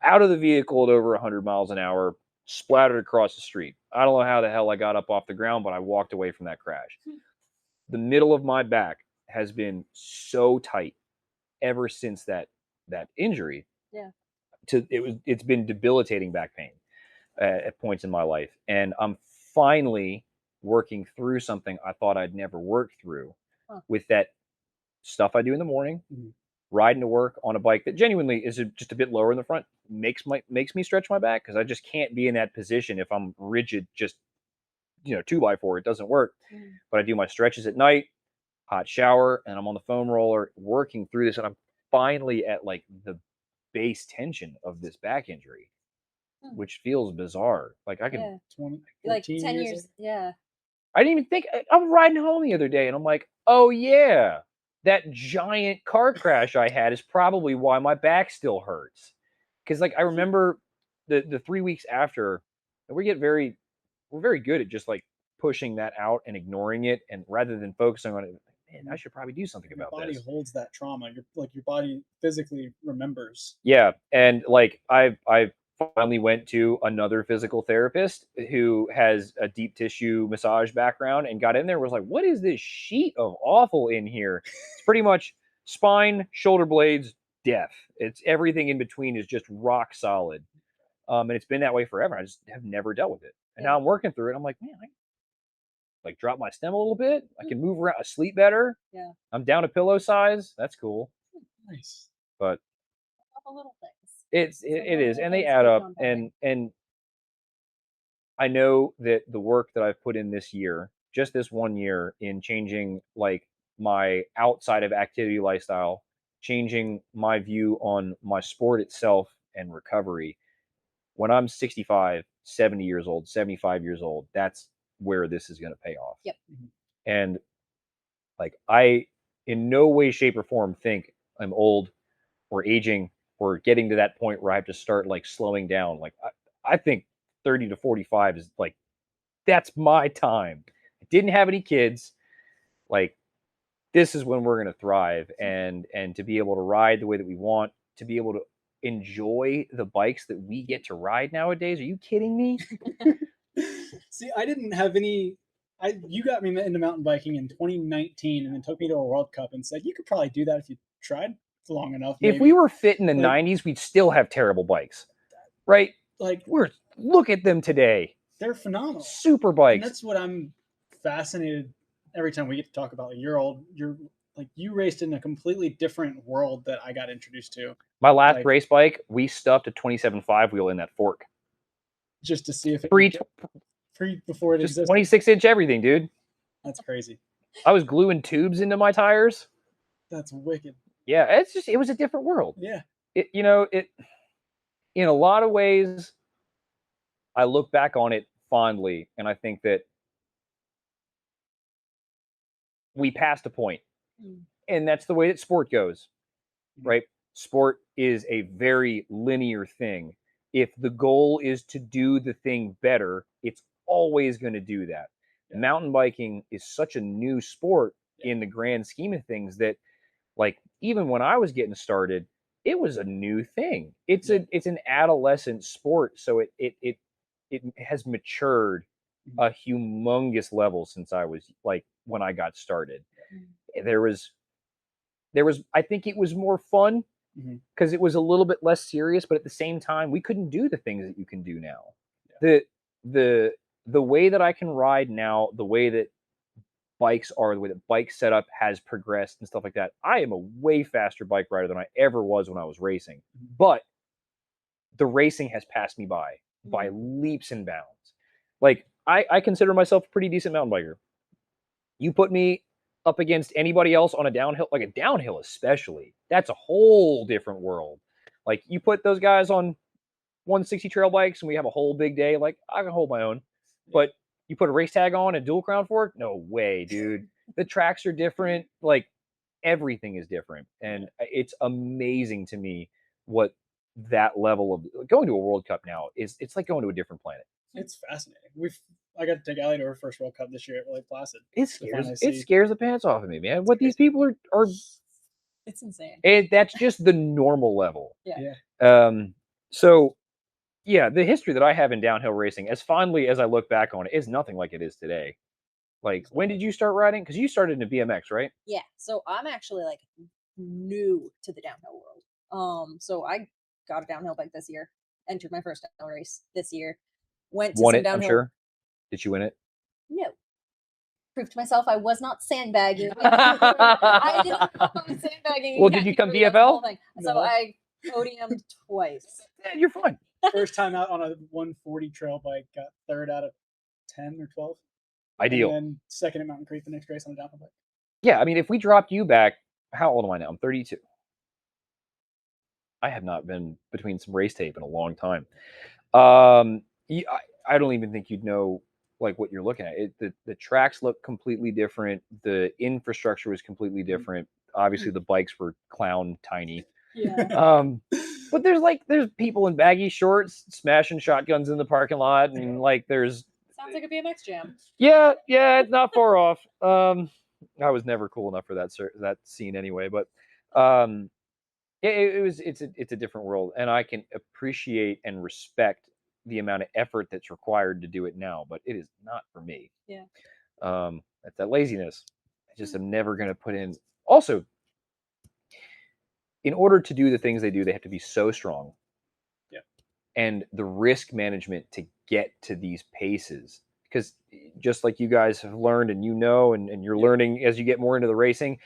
Out of the vehicle at over 100 miles an hour, splattered across the street. I don't know how the hell I got up off the ground, but I walked away from that crash. The middle of my back has been so tight ever since that injury. Yeah. It's been debilitating back pain at points in my life, and I'm finally working through something I thought I'd never work through with that stuff I do in the morning. Mm-hmm. Riding to work on a bike that genuinely is just a bit lower in the front makes me stretch my back, because I just can't be in that position if I'm rigid, just 2x4. It doesn't work. But I do my stretches at night, hot shower, and I'm on the foam roller working through this, and I'm finally at like the base tension of this back injury, which feels bizarre. Like I can 20, like 10 years. years. Yeah. I didn't even think. I was riding home the other day, and I'm like, oh yeah, that giant car crash I had is probably why my back still hurts. Because like I remember the 3 weeks after, and we're very good at just like pushing that out and ignoring it, and rather than focusing on it, man, I should probably do something about Your body this. holds that trauma. Your body physically remembers. Yeah, and like I finally went to another physical therapist who has a deep tissue massage background, and got in there and was like, what is this sheet of awful in here? It's pretty much spine, shoulder blades, death. It's everything in between is just rock solid. And it's been that way forever. I just have never dealt with it. And now I'm working through it. I'm like, man, I like drop my stem a little bit. I can move around, I sleep better. Yeah. I'm down to pillow size. That's cool. Nice. But All the little things. it is, and they add up. And I know that the work that I've put in this year, just this 1 year, in changing like my outside of activity lifestyle, changing my view on my sport itself and recovery. When I'm 65, 70 years old, 75 years old, that's where this is going to pay off. Yep. And like I in no way, shape, or form think I'm old or aging or getting to that point where I have to start like slowing down. Like I think 30 to 45 is like, that's my time. I didn't have any kids. Like this is when we're going to thrive, and to be able to ride the way that we want, to be able to enjoy the bikes that we get to ride nowadays. Are you kidding me? See, I didn't have any. You got me into mountain biking in 2019, and then took me to a World Cup and said you could probably do that if you tried long enough. If we were fit in the 90s, we'd still have terrible bikes, right? Like look at them today. They're phenomenal. Super bikes. And that's what I'm fascinated every time we get to talk about. You're like, you raced in a completely different world that I got introduced to. My last race bike, we stuffed a 27.5 wheel in that fork. Just to see if it before it just existed. 26-inch everything, dude. That's crazy. I was gluing tubes into my tires. That's wicked. Yeah, it was a different world. Yeah. It in a lot of ways, I look back on it fondly, and I think that we passed a point. And that's the way that sport goes, right? Sport is a very linear thing. If the goal is to do the thing better, it's always going to do that. Yeah. Mountain biking is such a new sport in the grand scheme of things that, like, even when I was getting started, it was a new thing. It's an adolescent sport, so it has matured a humongous level since I was like when I got started. There was I think it was more fun because it was a little bit less serious, but at the same time, we couldn't do the things that you can do now. The way that I can ride now, the way that bikes are, the way that bike setup has progressed and stuff like that, I am a way faster bike rider than I ever was when I was racing. But the racing has passed me by leaps and bounds. Like, I consider myself a pretty decent mountain biker. You put me up against anybody else on a downhill, like a downhill especially, that's a whole different world. Like, you put those guys on 160 trail bikes and we have a whole big day, like, I can hold my own. But you put a race tag on and dual crown fork, no way, dude. The tracks are different, like, everything is different. And it's amazing to me what that level of going to a World Cup now is. It's like going to a different planet. It's fascinating. I got to take Allie to her first World Cup this year at Lake Placid. It scares the pants off of me, man. What these people are it's insane. That's just the normal level. Yeah. So yeah, the history that I have in downhill racing, as fondly as I look back on it, is nothing like it is today. Like, when did you start riding? Because you started in a BMX, right? Yeah. So I'm actually like new to the downhill world. So I got a downhill bike this year. Entered my first downhill race this year. Went to Won some it, downhill. I'm sure. Did you win it? No. Proved to myself I was not sandbagging. I didn't know I was sandbagging. Well, did you come VFL? So I podiumed twice. Yeah, you're fine. First time out on a 140 trail bike, got third out of 10 or 12. Ideal. And then second at Mountain Creek the next race on a downhill bike. Yeah, I mean, if we dropped you back, how old am I now? I'm 32. I have not been between some race tape in a long time. I don't even think you'd know like what you're looking at. The tracks look completely different. The infrastructure was completely different. Obviously, the bikes were clown tiny. Yeah. But there's people in baggy shorts smashing shotguns in the parking lot, and like there's sounds like a BMX jam. Yeah, it's not far off. I was never cool enough for that scene anyway, but it's a different world, and I can appreciate and respect the amount of effort that's required to do it now, but it is not for me. Yeah. That's that laziness. I just am never going to put in. Also, in order to do the things they do, they have to be so strong. Yeah. And the risk management to get to these paces, because just like you guys have learned, and and you're learning as you get more into the racing,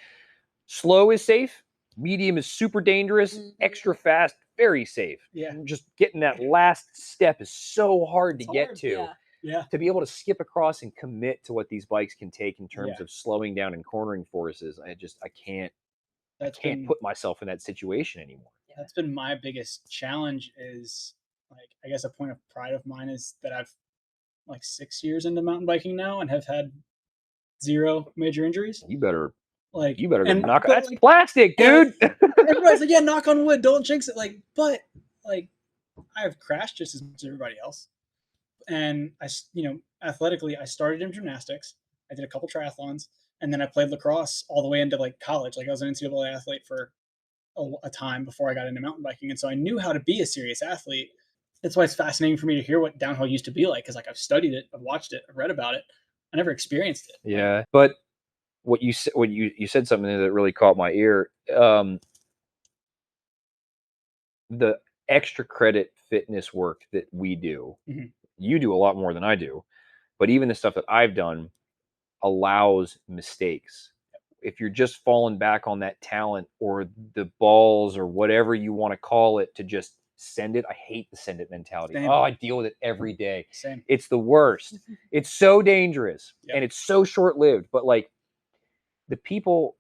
slow is safe, medium is super dangerous, extra fast, very safe. Yeah. Just getting that last step is so hard to get to. Yeah. To be able to skip across and commit to what these bikes can take in terms of slowing down and cornering forces, I can't put myself in that situation anymore. That's been my biggest challenge. Is like, I guess a point of pride of mine is that I've like 6 years into mountain biking now and have had 0 major injuries. You better go knock. That's like, plastic, dude. Everybody's like, yeah, knock on wood, don't jinx it. Like, but like, I have crashed just as much as everybody else. And athletically, I started in gymnastics. I did a couple triathlons, and then I played lacrosse all the way into like college. Like, I was an NCAA athlete for a time before I got into mountain biking, and so I knew how to be a serious athlete. That's why it's fascinating for me to hear what downhill used to be like, because like I've studied it, I've watched it, I've read about it. I never experienced it. Yeah, but what you said something that really caught my ear. The extra credit fitness work that we do, you do a lot more than I do, but even the stuff that I've done allows mistakes. If you're just falling back on that talent or the balls or whatever you want to call it to just send it. I hate the send it mentality. Same. Oh, I deal with it every day. Same. It's the worst. It's so dangerous and it's so short-lived. But like the people,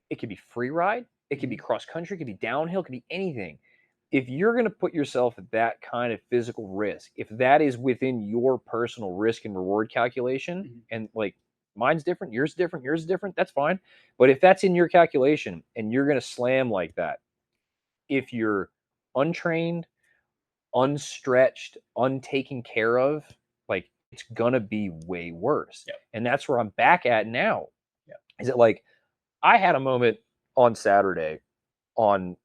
it could be free ride, it could be cross country, it could be downhill, it could be anything. If you're going to put yourself at that kind of physical risk, if that is within your personal risk and reward calculation, and like mine's different, yours is different, that's fine. But if that's in your calculation and you're going to slam like that, if you're untrained, unstretched, untaken care of, like it's going to be way worse. Yep. And that's where I'm back at now. Yep. Is it like I had a moment on Saturday on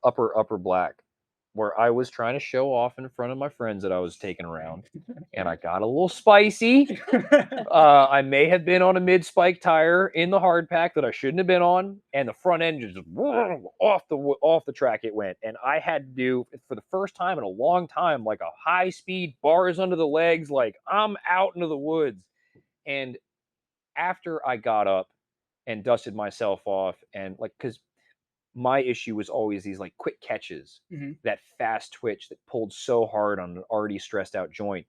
upper black where I was trying to show off in front of my friends that I was taking around, and I got a little spicy. I may have been on a mid-spike tire in the hard pack that I shouldn't have been on, and the front end just off the track it went, and I had to do, for the first time in a long time, like a high-speed bars under the legs, like I'm out into the woods. And after I got up and dusted myself off, and like, because my issue was always these like quick catches, that fast twitch that pulled so hard on an already stressed out joint.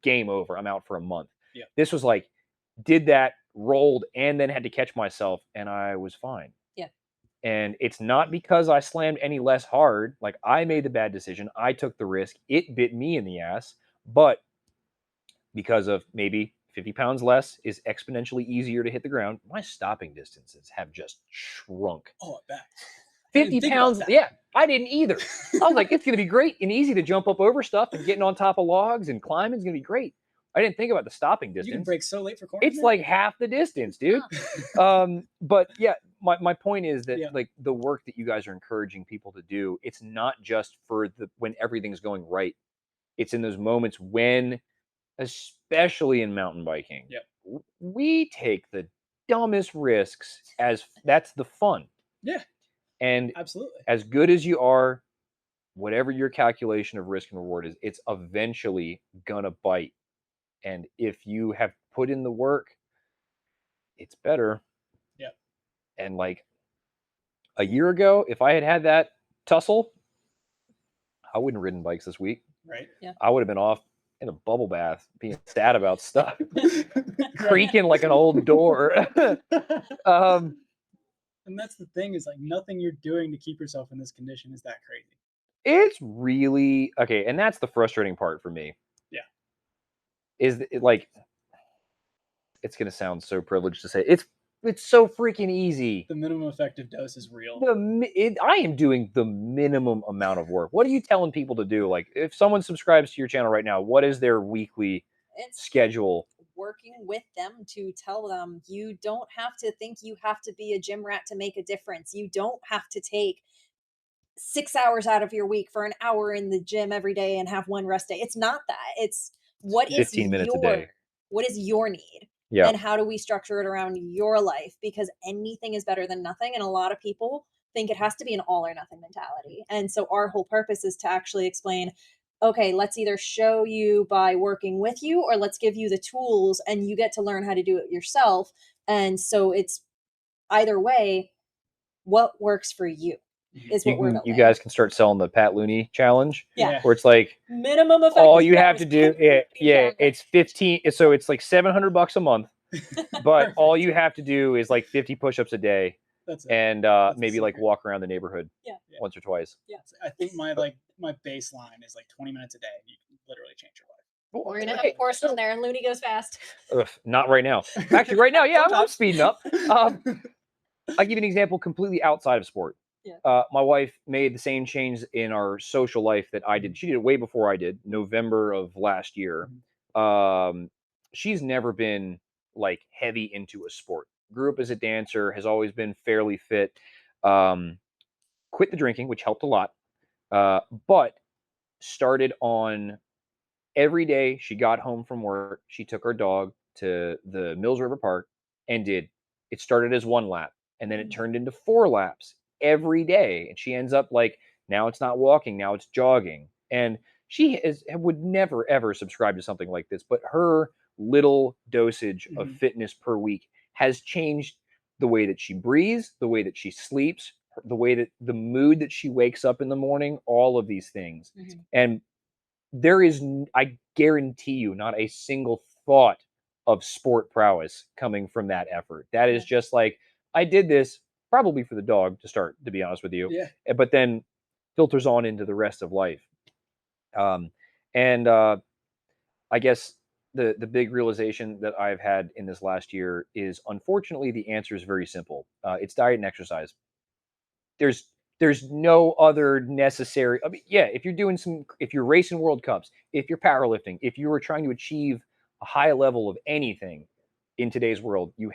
Game over. I'm out for a month. Yeah. This was like, did that, rolled, and then had to catch myself, and I was fine. Yeah. And it's not because I slammed any less hard. Like, I made the bad decision. I took the risk. It bit me in the ass. But because of maybe 50 pounds less is exponentially easier to hit the ground, my stopping distances have just shrunk. Oh, I bet. 50 pounds. Yeah, I didn't either. I was like, it's going to be great and easy to jump up over stuff, and getting on top of logs and climbing is going to be great. I didn't think about the stopping distance. You can break so late for corners. It's like half the distance, dude. But yeah, my point is that like the work that you guys are encouraging people to do, it's not just for when everything's going right. It's in those moments when, especially in mountain biking, we take the dumbest risks, as that's the fun. Yeah. And absolutely, as good as you are, whatever your calculation of risk and reward is, it's eventually gonna bite. And if you have put in the work, it's better. Yeah. And like a year ago, if I had had that tussle, I wouldn't have ridden bikes this week. Right. Yeah. I would have been off in a bubble bath, being sad about stuff, creaking like an old door. And that's the thing, is like nothing you're doing to keep yourself in this condition is that crazy. It's really okay, and that's the frustrating part for me. Yeah. Is like, it's gonna sound so privileged to say it's so freaking easy. The minimum effective dose is real. I am doing the minimum amount of work. What are you telling people to do? Like, if someone subscribes to your channel right now, what is their weekly schedule? Working with them to tell them, you don't have to think you have to be a gym rat to make a difference. You don't have to take 6 hours out of your week for an hour in the gym every day and have one rest day. It's not that. It's what is 15 minutes a day. What is your need? Yeah. And how do we structure it around your life? Because anything is better than nothing. And a lot of people think it has to be an all or nothing mentality. And so our whole purpose is to actually explain, okay, let's either show you by working with you, or let's give you the tools and you get to learn how to do it yourself. And so it's either way, what works for you is what we're building. You guys can start selling the Pat Looney challenge. Yeah. Where it's like minimum effective. All you have to do, it's 15. So it's like $700 a month, but all you have to do is like 50 push-ups a day. That's it. And maybe like walk around the neighborhood once or twice. Yeah. I think my baseline is like 20 minutes a day. You can literally change your life. We're gonna have a course in there, and Looney goes fast. Ugh, not right now. Actually, right now, I'm speeding up. I'll give you an example completely outside of sport. Yeah. My wife made the same change in our social life that I did. She did it way before I did, November of last year. She's never been like heavy into a sport. Grew up as a dancer, has always been fairly fit. Quit the drinking, which helped a lot. But started on every day she got home from work, she took her dog to the Mills River Park and it started as 1 lap, and then it turned into 4 laps every day. And she ends up like, now it's not walking, now it's jogging. And she would never, ever subscribe to something like this. But her little dosage of fitness per week has changed the way that she breathes, the way that she sleeps, the way that the mood that she wakes up in the morning, all of these things. And there is, I guarantee you, not a single thought of sport prowess coming from that effort. That is just like, I did this probably for the dog to start, to be honest with you. Yeah. But then filters on into the rest of life. I guess the big realization that I've had in this last year is, unfortunately, the answer is very simple. It's diet and exercise. There's no other necessary. I mean, if you're racing World Cups, if you're powerlifting, if you are trying to achieve a high level of anything in today's world, you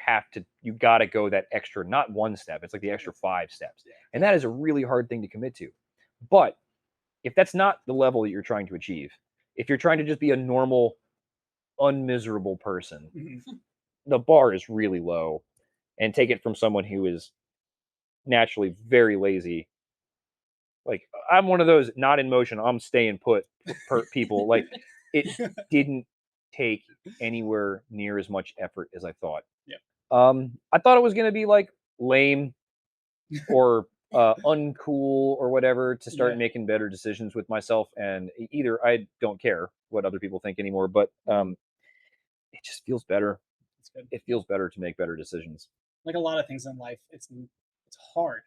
got to go that extra, not 1 step. It's like the extra 5 steps. And that is a really hard thing to commit to. But if that's not the level that you're trying to achieve, if you're trying to just be a normal, unmiserable person, the bar is really low. And take it from someone who is naturally very lazy. Like, I'm one of those not in motion, I'm staying put people. Like, it didn't take anywhere near as much effort as I thought. Yeah. I thought it was going to be like lame or uncool or whatever to start making better decisions with myself. And either I don't care what other people think anymore, but it just feels better. It feels better to make better decisions. Like a lot of things in life, it's hard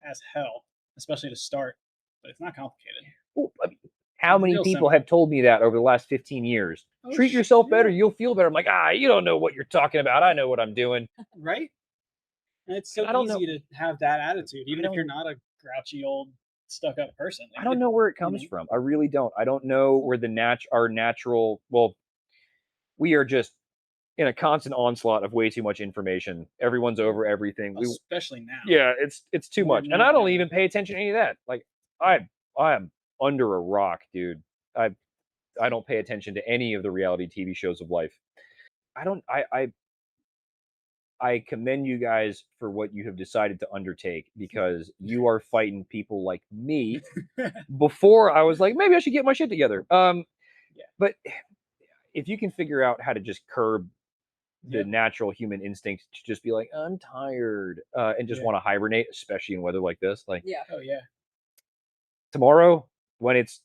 as hell, especially to start, but it's not complicated. Well, I mean, how many people simple. have told me that over the last 15 years? Treat yourself better, you'll feel better. I'm like, you don't know what you're talking about. I know what I'm doing. Right? And it's so easy to have that attitude, even if you're not a grouchy old stuck-up person. I don't know where it comes from. I really don't. I don't know where our natural. Well, we are just in a constant onslaught of way too much information. Everyone's over everything. Especially now. Yeah, it's too much, and I don't even pay attention to any of that. Like, I am under a rock, dude. I don't pay attention to any of the reality TV shows of life. I commend you guys for what you have decided to undertake, because you are fighting people like me. Before I was like, maybe I should get my shit together. But if you can figure out how to just curb the natural human instinct to just be like, I'm tired, and just want to hibernate, especially in weather like this. Like, tomorrow when it's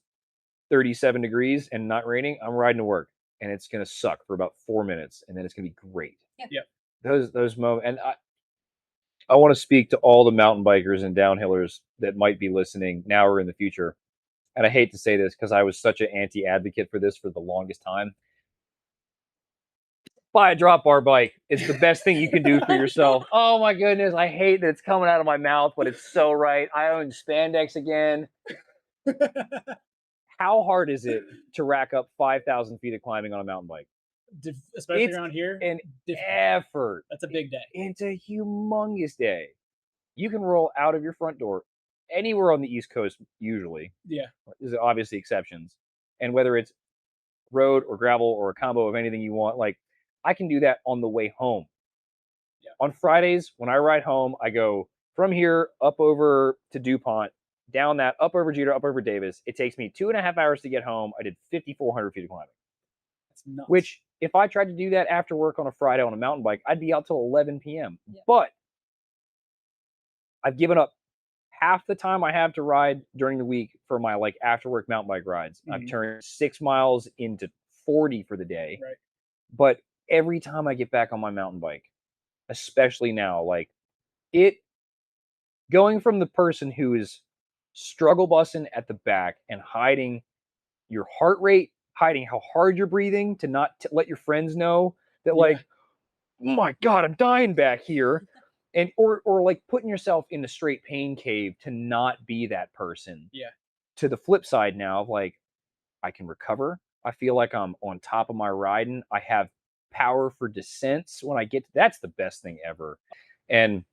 37 degrees and not raining, I'm riding to work, and it's gonna suck for about 4 minutes, and then it's gonna be great. Those moments, and I want to speak to all the mountain bikers and downhillers that might be listening now or in the future. And I hate to say this because I was such an anti-advocate for this for the longest time. Buy a drop bar bike. It's the best thing you can do for yourself. Oh my goodness, I hate that it's coming out of my mouth, but it's so right. I own spandex again. How hard is it to rack up 5,000 feet of climbing on a mountain bike? Especially around here, an effort. That's a big day. It's a humongous day. You can roll out of your front door anywhere on the East Coast, usually. Yeah. There's obviously exceptions. And whether it's road or gravel or a combo of anything you want, like, I can do that on the way home. Yeah. On Fridays, when I ride home, I go from here up over to DuPont, down that, up over Jeter, up over Davis. It takes me 2.5 hours to get home. I did 5,400 feet of climbing. That's nuts. Which, if I tried to do that after work on a Friday on a mountain bike, I'd be out till 11 p.m. Yeah. But I've given up half the time I have to ride during the week for my after work mountain bike rides. Mm-hmm. I've turned 6 miles into 40 for the day. Right. But every time I get back on my mountain bike, especially now, going from the person who is struggle bussing at the back and hiding your heart rate, hiding how hard you're breathing to not let your friends know that, oh my God, I'm dying back here. And or putting yourself in the straight pain cave to not be that person. Yeah. To the flip side now of I can recover. I feel like I'm on top of my riding. I have power for descents when I get that's the best thing ever. And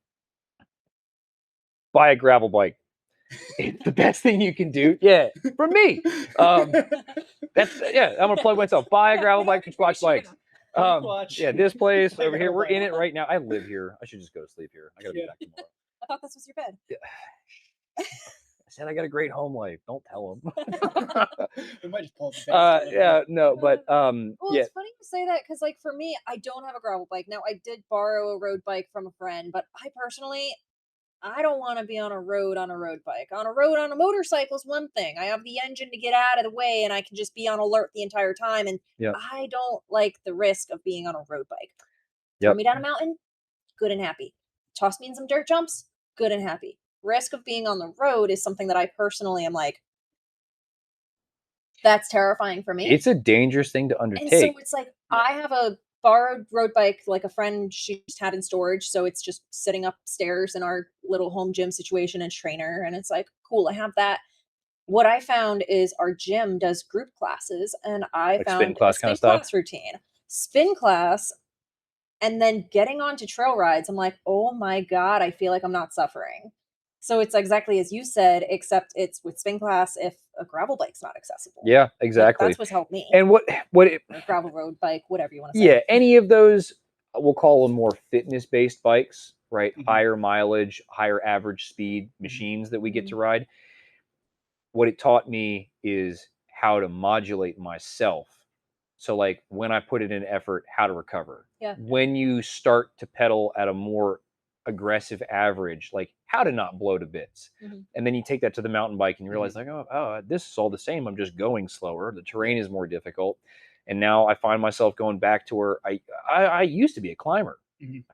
buy a gravel bike. It's the best thing you can do. Yeah, from me. I'm gonna plug myself. Buy a gravel bike from Squatch Bikes. This place over here. We're in it right now. I live here. I should just go to sleep here. I gotta be back tomorrow. I thought this was your bed. I said I got a great home life. Don't tell them. We might just pull it. But it's funny you say that because, for me, I don't have a gravel bike. Now, I did borrow a road bike from a friend, but I don't want to be on a road bike. On a motorcycle is one thing. I have the engine to get out of the way, and I can just be on alert the entire time. And I don't like the risk of being on a road bike. Throw me down a mountain, good and happy. Toss me in some dirt jumps, good and happy. Risk of being on the road is something that I personally am that's terrifying for me. It's a dangerous thing to undertake. And so it's I have a borrowed road bike, a friend she just had in storage. So it's just sitting upstairs in our little home gym situation and trainer. And it's cool, I have that. What I found is our gym does group classes, and I found spin class kind of class routine, spin class, and then getting onto trail rides. I'm oh my God, I feel like I'm not suffering. So it's exactly as you said, except it's with spin class if a gravel bike's not accessible. Yeah, Like, exactly. that's what's helped me. And what it, Or gravel road bike, whatever you want to say. yeah, any of those, we'll call them more fitness-based bikes, right? Mhm. Higher mileage, higher average speed machines that we get to ride. What it taught me is how to modulate myself. So like when I put it in effort, how to recover. Yeah. When you start to pedal at a more aggressive average, like how to not blow to bits. And then you take that to the mountain bike and you realize like, oh, this is all the same. I'm just going slower. The terrain is more difficult. And now I find myself going back to where I used to be a climber.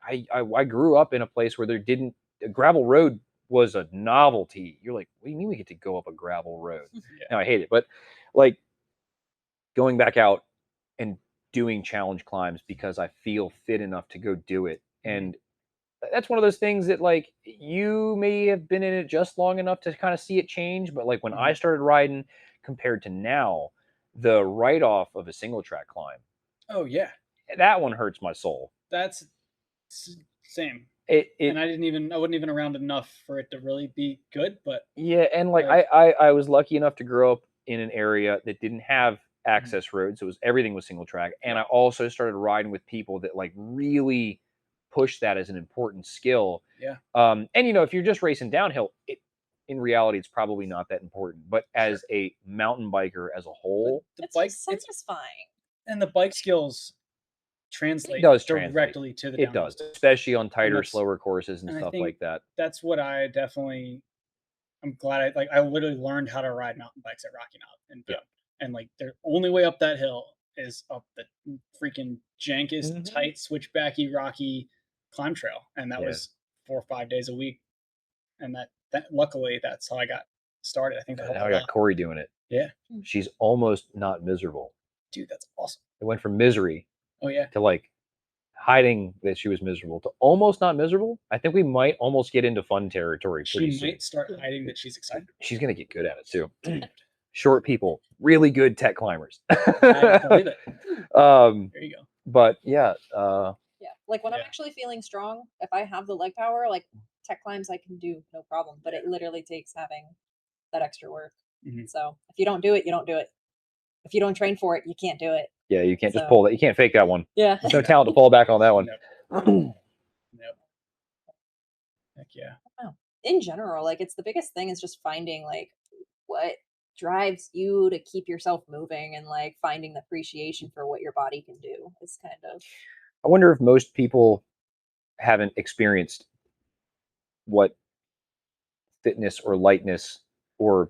I grew up in a place where a gravel road was a novelty. You're like, what do you mean we get to go up a gravel road? Now I hate it, but like going back out and doing challenge climbs because I feel fit enough to go do it. And that's one of those things that like you may have been in it just long enough to kind of see it change. But like when I started riding compared to now, the write-off of a single track climb. Oh yeah. That one hurts my soul. That's same. And I wasn't even around enough for it to really be good, but yeah, and like I was lucky enough to grow up in an area that didn't have access roads. So everything was single track. And I also started riding with people that like really push that as an important skill. Yeah. And if you're just racing downhill, in reality, it's probably not that important. But as a mountain biker as a whole, it's just satisfying. And the bike skills translate directly to the downhill. It does, especially on tighter, slower courses and stuff like that. That's what I'm glad I literally learned how to ride mountain bikes at Rocky Mountain and like the only way up that hill is up the freaking jankest, tight, switchbacky, rocky climb trail, and that was 4 or 5 days a week. And that luckily that's how I got started. I think that now I got Corey doing it. Yeah, she's almost not miserable. Dude, that's awesome. It went from misery, to like hiding that she was miserable to almost not miserable. I think we might almost get into fun territory. She might start hiding that she's excited. She's gonna get good at it too. Short people, really good tech climbers. I believe it. There you go. But yeah, like when I'm actually feeling strong, if I have the leg power, like tech climbs I can do no problem. But it literally takes having that extra work. So if you don't do it, you don't do it. If you don't train for it, you can't do it. Yeah, you can't just pull that. You can't fake that one. Yeah. There's no talent to fall back on that one. Nope. Heck yeah. In general, like it's the biggest thing is just finding like what drives you to keep yourself moving and like finding the appreciation for what your body can do is kind of. I wonder if most people haven't experienced what fitness or lightness or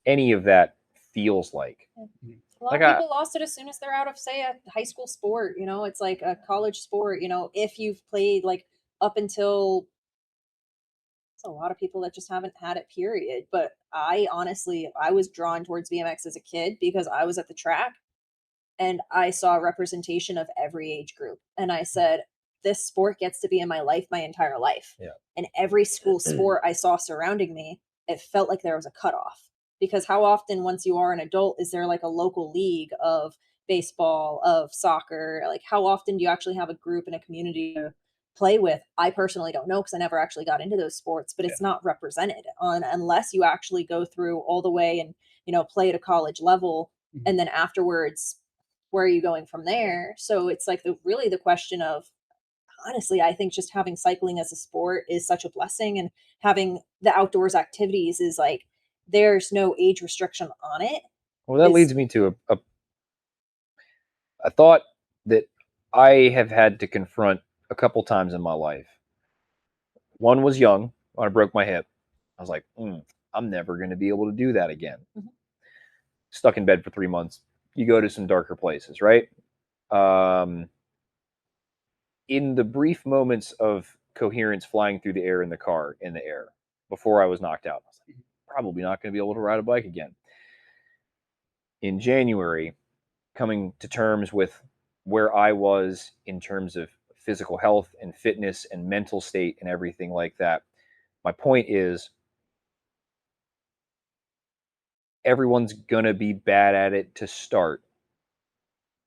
any of that feels like. A lot of people lost it as soon as they're out of, say, a high school sport. It's like a college sport. If you've played like up until, it's a lot of people that just haven't had it, period. But I was drawn towards BMX as a kid because I was at the track and I saw representation of every age group. And I said, this sport gets to be in my life my entire life. Yeah. And every school sport I saw surrounding me, it felt like there was a cutoff. Because how often, once you are an adult, is there like a local league of baseball, of soccer? Like, how often do you actually have a group and a community to play with? I personally don't know because I never actually got into those sports, but it's not represented unless you actually go through all the way and, play at a college level. And then afterwards, where are you going from there? So it's like really the question of, honestly, I think just having cycling as a sport is such a blessing, and having the outdoors activities is like, there's no age restriction on it. Well, that leads me to a thought that I have had to confront a couple times in my life. One was young when I broke my hip. I was like, I'm never going to be able to do that again. Stuck in bed for 3 months. You go to some darker places, right? In the brief moments of coherence flying through the air in the car, in the air, before I was knocked out, I was like, probably not going to be able to ride a bike again. In January, coming to terms with where I was in terms of physical health and fitness and mental state and everything like that, my point is everyone's going to be bad at it to start.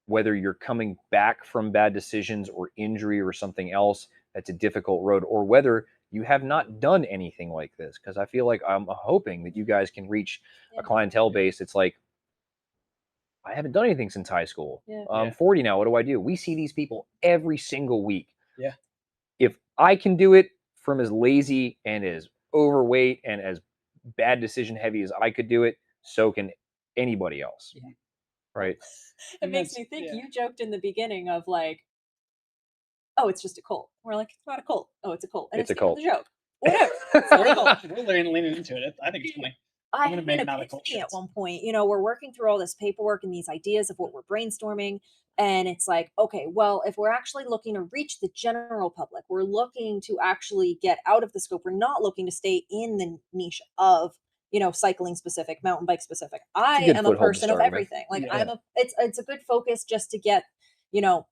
Whether you're coming back from bad decisions or injury or something else, that's a difficult road, or whether you have not done anything like this. Because I feel like I'm hoping that you guys can reach a clientele base. It's like, I haven't done anything since high school. I'm 40 now. What do I do? We see these people every single week. Yeah. If I can do it from as lazy and as overweight and as bad decision heavy as I could do it, so can anybody else. Yeah. Right. It makes me think you joked in the beginning of like, oh, it's just a cult. We're like, it's not a cult. Oh, it's a cult. And it's a cult. The joke. Whatever. It's not a cult. We're leaning into it. I think it's funny. I had an epiphany at one point. You know, we're working through all this paperwork and these ideas of what we're brainstorming. And it's like, okay, well, if we're actually looking to reach the general public, we're looking to actually get out of the scope. We're not looking to stay in the niche of, you know, cycling specific, mountain bike specific. I am a person of everything. Like it's a good focus just to get, you know,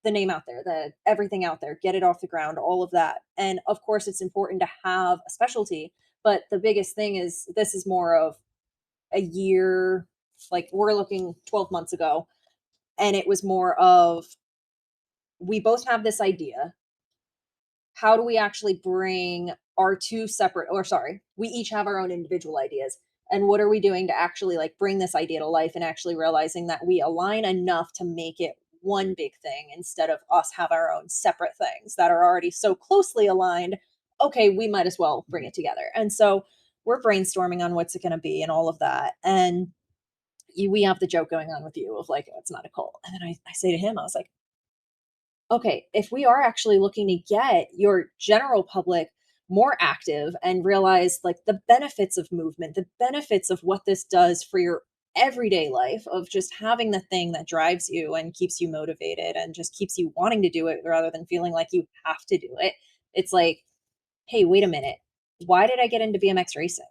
the name out there, the everything out there, get it off the ground, all of that. And of course, it's important to have a specialty. But the biggest thing is this is more of a year, like we're looking 12 months ago. And it was more of, we both have this idea. How do we actually bring our two separate, or sorry, we each have our own individual ideas. And what are we doing to actually like bring this idea to life and actually realizing that we align enough to make it one big thing instead of us have our own separate things that are already so closely aligned. Okay, we might as well bring it together. And so we're brainstorming on what's it going to be and all of that. And we have the joke going on with you of like, oh, it's not a cult. And then I say to him, I was like, okay, if we are actually looking to get your general public more active and realize like the benefits of movement, the benefits of what this does for your everyday life of just having the thing that drives you and keeps you motivated and just keeps you wanting to do it rather than feeling like you have to do it. It's like, hey, wait a minute. Why did I get into BMX racing?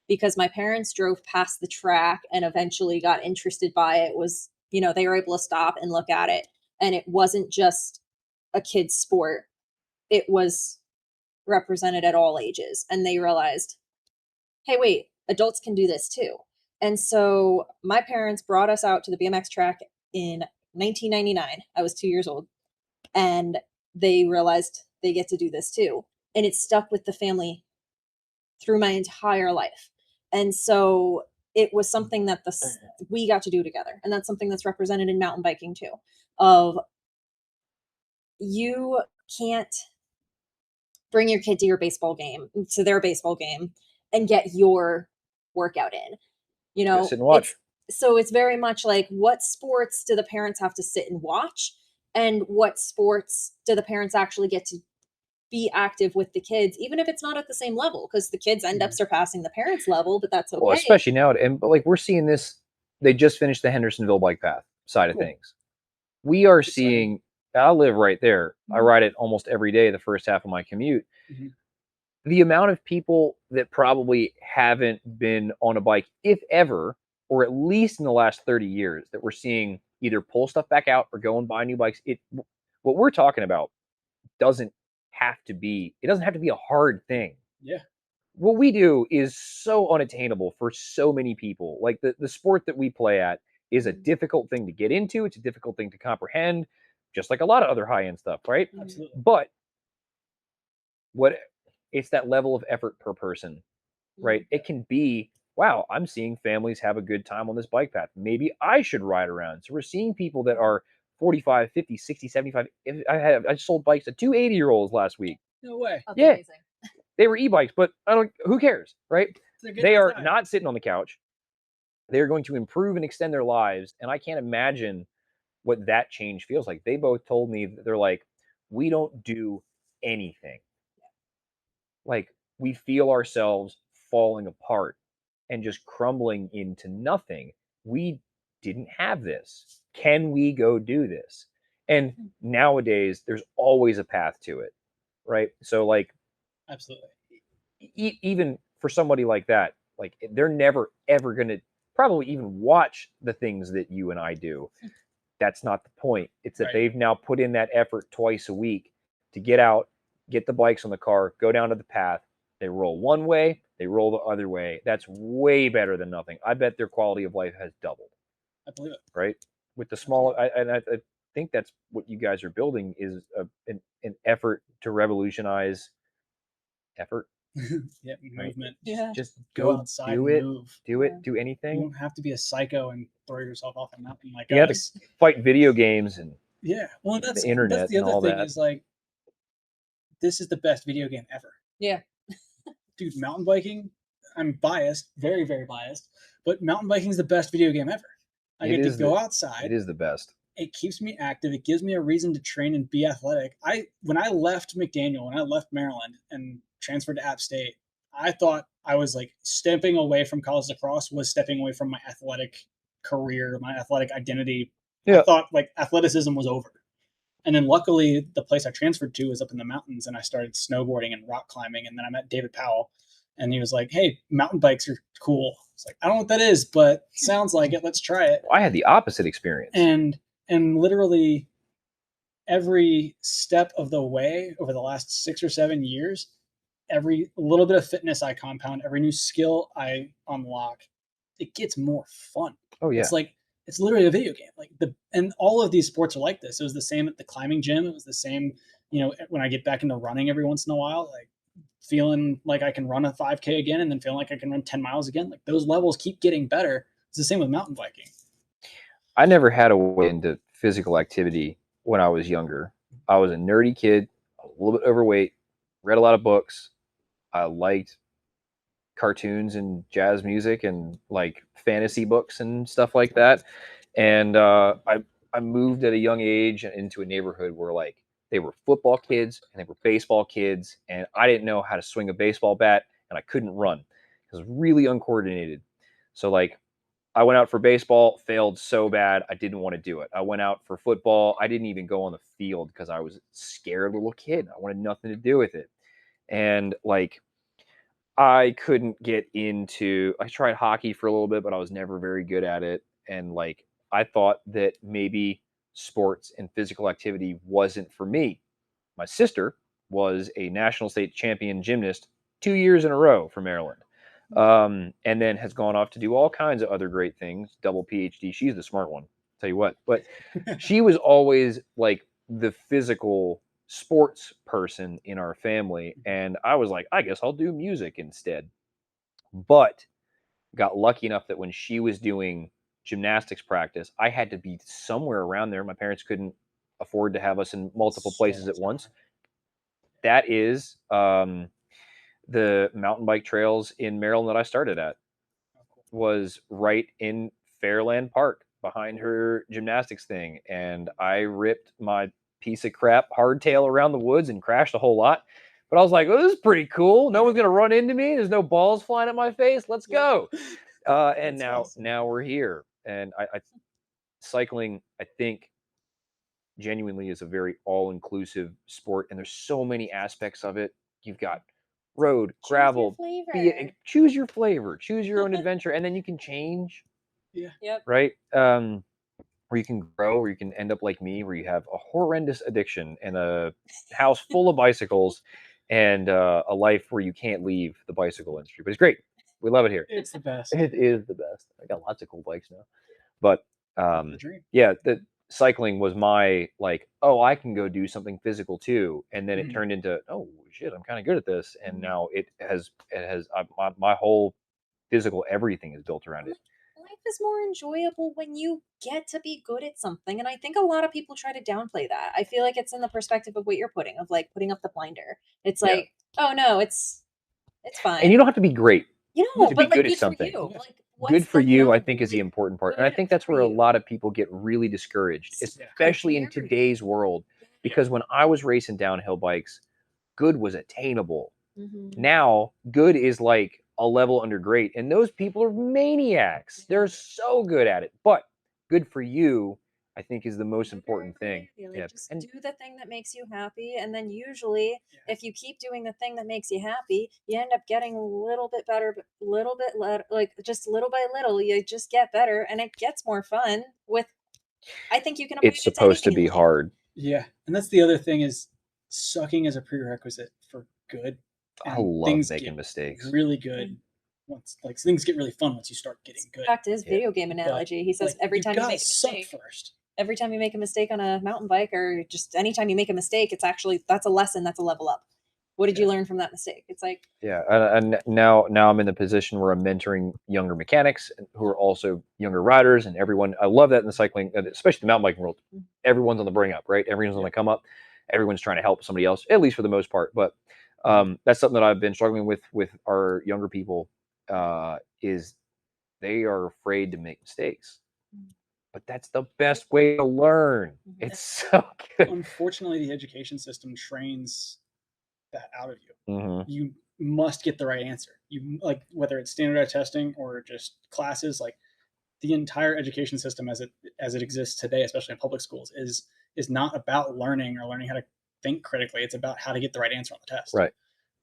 Because my parents drove past the track and eventually got interested by it. Was, you know, they were able to stop and look at it. And it wasn't just a kid's sport. It was represented at all ages. And they realized, hey, wait, adults can do this too. And so my parents brought us out to the BMX track in 1999. I was 2 years old. And they realized they get to do this too. And it stuck with the family through my entire life. And so it was something that we got to do together. And that's something that's represented in mountain biking too. Of you can't bring your kid to your baseball game, to their baseball game, and get your workout in. You know, sit and watch. So it's very much like, what sports do the parents have to sit and watch? And what sports do the parents actually get to be active with the kids, even if it's not at the same level, because the kids end up surpassing the parents' level, but that's okay. Well, especially now, but like we're seeing this, they just finished the Hendersonville bike path side of things. We are seeing, I live right there. I ride it almost every day, the first half of my commute. The amount of people that probably haven't been on a bike, if ever, or at least in the last 30 years, that we're seeing either pull stuff back out or go and buy new bikes. What we're talking about doesn't have to be a hard thing. Yeah. What we do is so unattainable for so many people. Like the sport that we play at is a difficult thing to get into. It's a difficult thing to comprehend, just like a lot of other high-end stuff, right? Absolutely. But it's that level of effort per person, right? It can be, wow, I'm seeing families have a good time on this bike path. Maybe I should ride around. So we're seeing people that are 45, 50, 60, 75. I sold bikes to 2 80-year-olds last week. No way. That's amazing. They were e-bikes, but who cares, right? They are not sitting on the couch. They're going to improve and extend their lives. And I can't imagine what that change feels like. They both told me that they're like, we don't do anything. Like, we feel ourselves falling apart and just crumbling into nothing. We didn't have this. Can we go do this? And nowadays, there's always a path to it, right? So, like, absolutely. Even for somebody like that, like, they're never, ever going to probably even watch the things that you and I do. That's not the point. It's that they've now put in that effort twice a week to get out, get the bikes on the car, go down to the path. They roll one way, they roll the other way. That's way better than nothing. I bet their quality of life has doubled. I believe it. Right? With the small, think that's what you guys are building is an effort to revolutionize effort. Yeah, Right? movement. Yeah. Just Go go outside do and it. move. Do it. Yeah. Do You anything. don't have to be a psycho and throw yourself off a mountain like You have to us. fight video games and Yeah. Well, that's internet the and other all thing that. is like, this is the best video game ever. Yeah. Dude, mountain biking, I'm biased, very, very biased, but mountain biking is the best video game ever. I It get to is go It outside. is the best. It keeps me active. It gives me a reason to train and be athletic. When I left McDaniel, when I left Maryland and transferred to App State, I thought I was like stepping away from college lacrosse was stepping away from my athletic career, my athletic identity. Yeah. I thought like athleticism was over. And then luckily the place I transferred to was up in the mountains and I started snowboarding and rock climbing. And then I met David Powell and he was like, "Hey, mountain bikes are cool." It's like, I don't know what that is, but sounds like it. Let's try it. I had the opposite experience. And literally every step of the way over the last 6 or 7 years, every little bit of fitness I compound, every new skill I unlock, it gets more fun. Oh yeah. It's like it's literally a video game. And all of these sports are like this. It was the same at the climbing gym. It was the same, when I get back into running every once in a while, like feeling like I can run a 5K again and then feeling like I can run 10 miles again. Like those levels keep getting better. It's the same with mountain biking. I never had a way into physical activity when I was younger. I was a nerdy kid, a little bit overweight, read a lot of books. I liked cartoons and jazz music and like fantasy books and stuff like that. And I moved at a young age into a neighborhood where like they were football kids and they were baseball kids, and I didn't know how to swing a baseball bat and I couldn't run. I was really uncoordinated. So like I went out for baseball, failed so bad I didn't want to do it. I went out for football, I didn't even go on the field because I was a scared little kid. I wanted nothing to do with it. And like I couldn't get into I tried hockey for a little bit, but I was never very good at it. And like I thought that maybe sports and physical activity wasn't for me. My sister was a national state champion gymnast 2 years in a row for Maryland. And then has gone off to do all kinds of other great things, double PhD. She's the smart one, tell you what. But she was always like the physical sports person in our family. And I was like, I guess I'll do music instead. But got lucky enough that when she was doing gymnastics practice, I had to be somewhere around there. My parents couldn't afford to have us in multiple places at once. That is the mountain bike trails in Maryland that I started at. Was right in Fairland Park behind her gymnastics thing. And I ripped my piece of crap hardtail around the woods and crashed a whole lot. But I was like, oh, this is pretty cool. No one's going to run into me. There's no balls flying at my face. Let's go. And now we're here. And I cycling, I think, genuinely is a very all-inclusive sport. And there's so many aspects of it. You've got road, gravel, choose your flavor, choose your own adventure, and then you can change. Yeah. Yep. Right. Where you can grow, or you can end up like me, where you have a horrendous addiction and a house full of bicycles and a life where you can't leave the bicycle industry. But it's great. We love it here. It's the best. It is the best. I got lots of cool bikes now. But The dream. yeah, the cycling was my like, oh, I can go do something physical too, and then it turned into, oh shit, I'm kind of good at this, and now it has my whole physical everything is built around it. Life is more enjoyable when you get to be good at something, and I think a lot of people try to downplay that. I feel like it's in the perspective of what you're putting, of like putting up the blinder. It's Yeah. like, oh no, it's fine. And you don't have to be great. You know, to but be like good at good something. for you. Like, Good what's for the you, I not think, is the really important part. And I good think that's for where a you? lot of people get really discouraged, especially in Comparing. today's world. Because when I was racing downhill bikes, good was attainable. Mhm. Now, good is like a level under great. And those people are maniacs. They're so good at it. But good for you, I think, is the most important thing. Like, just do the thing that makes you happy, and then usually, if you keep doing the thing that makes you happy, you end up getting a little bit better, but little bit like just little by little, you just get better, and it gets more fun. I think you can. It's supposed to be hard. Yeah, and that's the other thing is sucking as a prerequisite for good. I love making mistakes. Really good once, like things get really fun once you start getting good. Back to his video game analogy, he says like, every time you gotta make a suck mistake first. every time you make a mistake on a mountain bike, or just anytime you make a mistake, it's actually, that's a lesson, that's a level up. What did you learn from that mistake? It's like, Yeah, and now I'm in the position where I'm mentoring younger mechanics who are also younger riders, and everyone. I love that in the cycling, especially the mountain biking world. Everyone's on the bring up, right? Everyone's on the come up. Everyone's trying to help somebody else, at least for the most part. But that's something that I've been struggling with our younger people. Is they are afraid to make mistakes, but that's the best way to learn. It's so good. Unfortunately, the education system trains that out of you. Mm-hmm. You must get the right answer. You, like, whether it's standardized testing or just classes, like the entire education system as it exists today, especially in public schools, is not about learning or learning how to think critically. It's about how to get the right answer on the test. Right.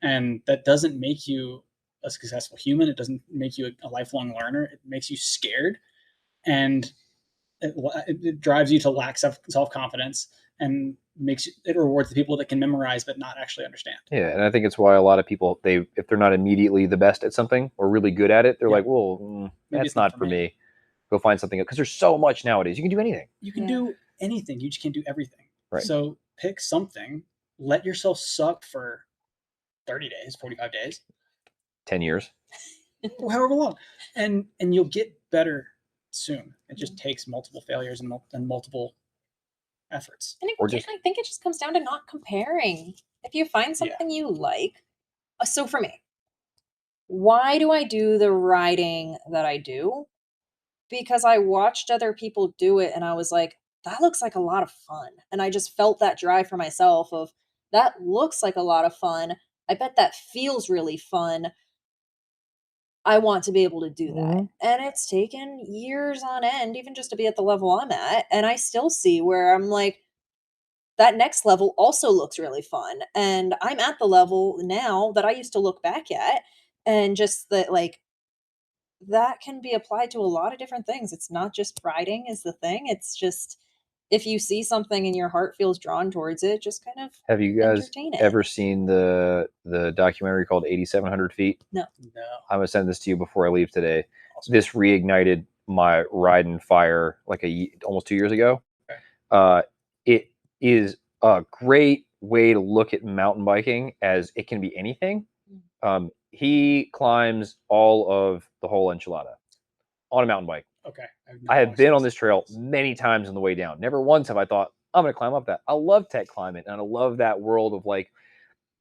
And that doesn't make you a successful human. It doesn't make you a lifelong learner. It makes you scared, and it drives you to lack self-confidence, and it rewards the people that can memorize but not actually understand. Yeah, and I think it's why a lot of people, if they're not immediately the best at something or really good at it, they're like, well, that's not for me. Go find something else, because there's so much nowadays. You can do anything. You can do anything. You just can't do everything. Right. So pick something. Let yourself suck for 30 days, 45 days, 10 years, however long, and you'll get better soon. It just takes multiple failures and multiple efforts. And I think it just comes down to not comparing. If you find something you like, so for me, why do I do the riding that I do? Because I watched other people do it and I was like, that looks like a lot of fun. And I just felt that drive for myself of, that looks like a lot of fun. I bet that feels really fun. I want to be able to do that. And it's taken years on end, even just to be at the level I'm at. And I still see where I'm like, that next level also looks really fun. And I'm at the level now that I used to look back at, and just that, like, that can be applied to a lot of different things. It's not just riding is the thing. It's just, if you see something and your heart feels drawn towards it, just kind of have you guys entertain it. ever seen the documentary called 8,700 Feet? No. I'm gonna send this to you before I leave today. Awesome. This reignited my riding fire like almost 2 years ago. Okay. It is a great way to look at mountain biking, as it can be anything. He climbs all of the whole enchilada on a mountain bike. Okay. I have been on this trail many times on the way down. Never once have I thought, I'm going to climb up that. I love tech climbing, and I love that world of like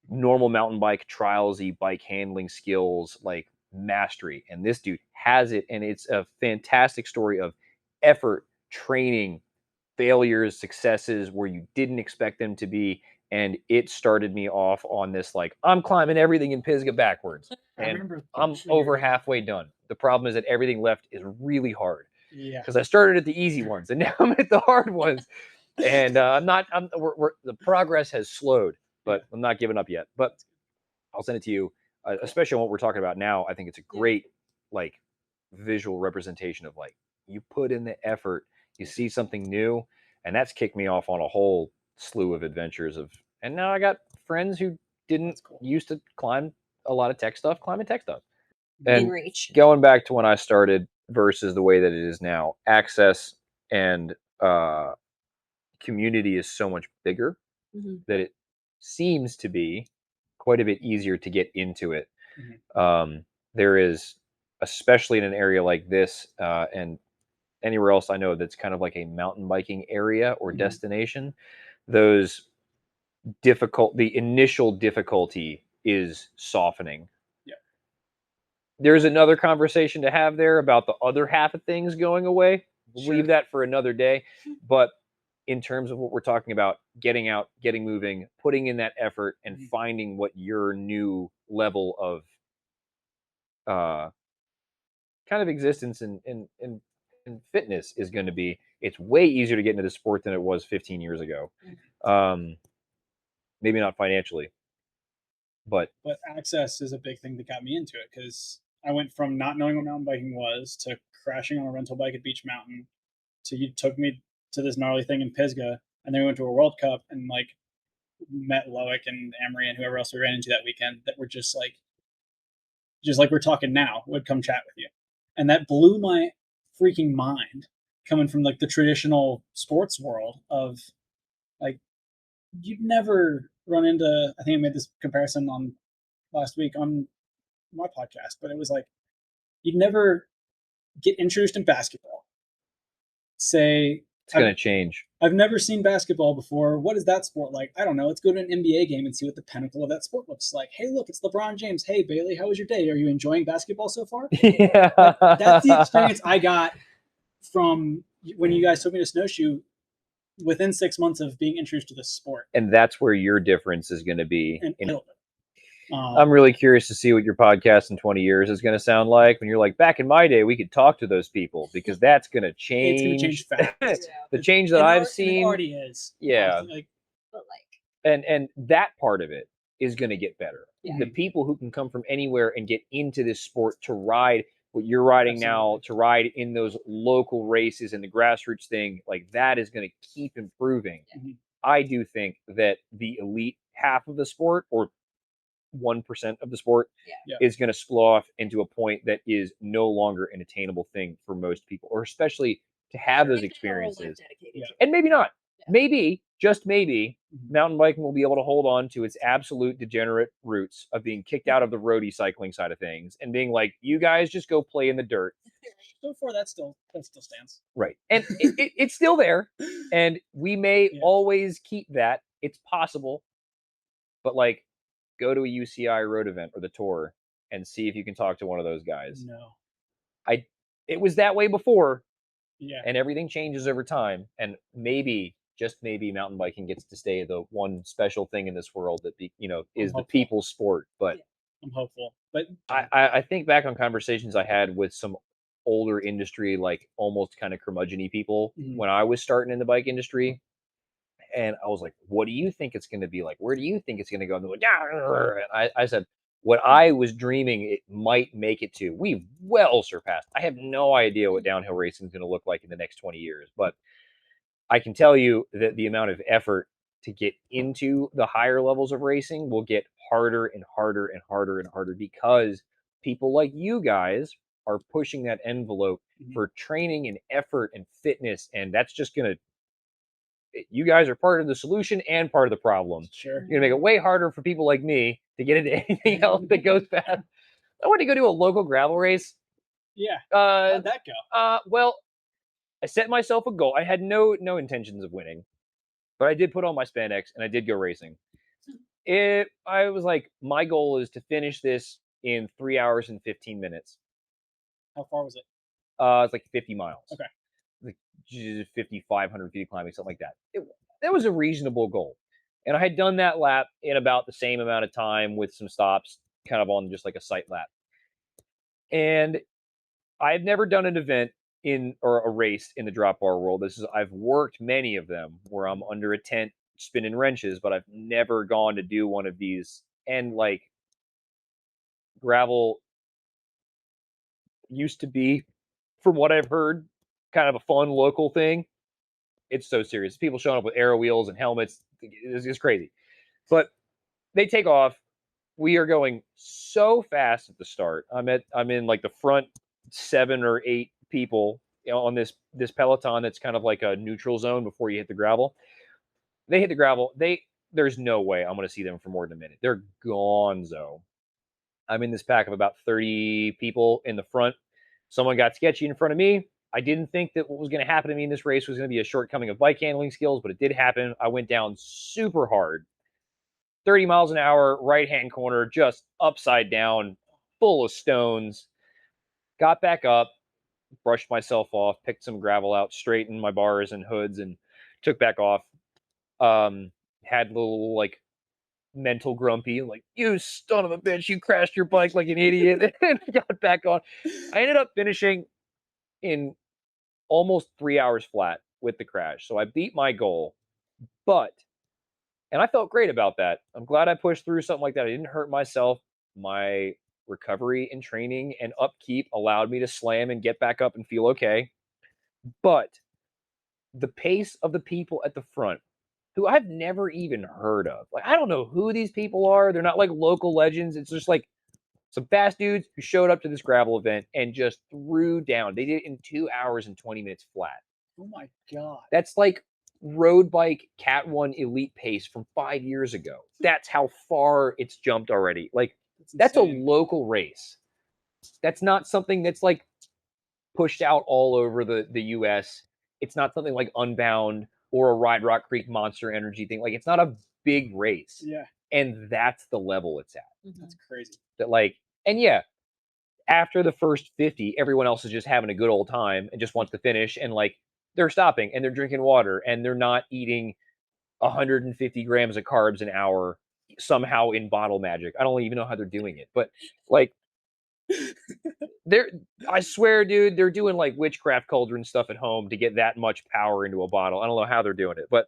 normal mountain bike trialsy bike handling skills, like mastery. And this dude has it, and it's a fantastic story of effort, training, failures, successes where you didn't expect them to be. And it started me off on this, like, I'm climbing everything in Pisgah backwards, and I'm over halfway done. The problem is that everything left is really hard. Yeah. Because I started at the easy ones, and now I'm at the hard ones. And the progress has slowed, but I'm not giving up yet. But I'll send it to you, especially on what we're talking about now. I think it's a great, like, visual representation of, like, you put in the effort, you see something new, and that's kicked me off on a whole slew of adventures and now I got friends who didn't used to climb a lot of tech stuff, climbing tech stuff. And going back to when I started versus the way that it is now, access and community is so much bigger that it seems to be quite a bit easier to get into it. There is, especially in an area like this, and anywhere else I know that's kind of like a mountain biking area or destination, the initial difficulty is softening. Yeah. There's another conversation to have there about the other half of things going away. We'll leave that for another day. But in terms of what we're talking about, getting out, getting moving, putting in that effort, and finding what your new level of kind of existence and fitness is going to be, it's way easier to get into the sport than it was 15 years ago. Maybe not financially, but access is a big thing that got me into it, because I went from not knowing what mountain biking was to crashing on a rental bike at Beach Mountain to you took me to this gnarly thing in Pisgah, and then we went to a World Cup and like met Loic and Emery and whoever else we ran into that weekend that were just like we're talking now, would come chat with you. And that blew my freaking mind coming from like the traditional sports world of like you'd never run into. I think I made this comparison on last week on my podcast, but it was like you'd never get introduced in basketball. Say It's going to change. I've never seen basketball before. What is that sport like? I don't know. Let's go to an NBA game and see what the pinnacle of that sport looks like. Hey, look, it's LeBron James. Hey, Bailey, how was your day? Are you enjoying basketball so far? Yeah. That's the experience I got from when you guys took me to Snowshoe within 6 months of being introduced to this sport. And that's where your difference is going to be. I'm really curious to see what your podcast in 20 years is going to sound like when you're like, back in my day, we could talk to those people, because that's going to change. It's going to change fast. The change that I've seen. It already is. Yeah. But like, And that part of it is going to get better. Yeah. The people who can come from anywhere and get into this sport to ride what you're riding now, to ride in those local races and the grassroots thing, like that is going to keep improving. Mm-hmm. I do think that the elite half of the sport, or 1% of the sport, is going to slow off into a point that is no longer an attainable thing for most people, or especially to have those experiences. And maybe not. Maybe, just maybe, mountain biking will be able to hold on to its absolute degenerate roots of being kicked out of the roadie cycling side of things and being like, you guys just go play in the dirt. So far, that still stands. Right. And it's still there. And we may always keep that. It's possible. But like, go to a UCI road event or the tour and see if you can talk to one of those guys. No. It was that way before. Yeah. And everything changes over time. And maybe, just maybe, mountain biking gets to stay the one special thing in this world that is the people's sport. But I'm hopeful. But I think back on conversations I had with some older industry, like almost kind of curmudgeon-y people when I was starting in the bike industry. And I was like, what do you think it's going to be like? Where do you think it's going to go? And they're like, yeah. And I said, what I was dreaming it might make it to, we've well surpassed. I have no idea what downhill racing is going to look like in the next 20 years. But I can tell you that the amount of effort to get into the higher levels of racing will get harder and harder and harder and harder, because people like you guys are pushing that envelope for training and effort and fitness. And that's just going to, you guys are part of the solution and part of the problem. Sure. You're going to make it way harder for people like me to get into anything else that goes fast. I want to go do a local gravel race. Yeah. How'd that go? Well, I set myself a goal. I had no intentions of winning, but I did put on my spandex and I did go racing. I was like, my goal is to finish this in 3 hours and 15 minutes. How far was it? It's like 50 miles. Okay. Like 5,500 feet of climbing, something like that. That was a reasonable goal. And I had done that lap in about the same amount of time with some stops, kind of on just like a sight lap. And I've never done an event or a race in the drop bar world. I've worked many of them where I'm under a tent spinning wrenches, but I've never gone to do one of these. And like, gravel used to be, from what I've heard, kind of a fun local thing. It's so serious. People showing up with aero wheels and helmets. It's crazy. But they take off. We are going so fast at the start. I'm in like the front 7 or 8 people, on this peloton that's kind of like a neutral zone before you hit the gravel. They hit the gravel. There's no way I'm going to see them for more than a minute. They're gonzo. I'm in this pack of about 30 people in the front. Someone got sketchy in front of me. I didn't think that what was going to happen to me in this race was going to be a shortcoming of bike handling skills, but it did happen. I went down super hard. 30 miles an hour, right-hand corner, just upside down, full of stones. Got back up, brushed myself off, picked some gravel out, straightened my bars and hoods, and took back off. Had a little, like, mental grumpy, like, you son of a bitch, you crashed your bike like an idiot, and got back on. I ended up finishing in almost 3 hours flat with the crash. So I beat my goal, and I felt great about that. I'm glad I pushed through something like that. I didn't hurt myself. My recovery and training and upkeep allowed me to slam and get back up and feel okay. But the pace of the people at the front, who I've never even heard of, like, I don't know who these people are. They're not like local legends. It's just like some fast dudes who showed up to this gravel event and just threw down. They did it in 2 hours and 20 minutes flat. Oh my god. That's like road bike Cat 1 elite pace from 5 years ago. That's how far it's jumped already. Like, that's a local race. That's not something that's like pushed out all over the US. It's not something like Unbound or a Ride Rock Creek Monster Energy thing. Like, it's not a big race. Yeah. And that's the level it's at. That's crazy. That, like, and yeah, after the first 50, everyone else is just having a good old time and just wants to finish. And like, they're stopping and they're drinking water and they're not eating 150 grams of carbs an hour somehow in bottle magic. I don't even know how they're doing it, but like, I swear, dude, they're doing like witchcraft cauldron stuff at home to get that much power into a bottle. I don't know how they're doing it, but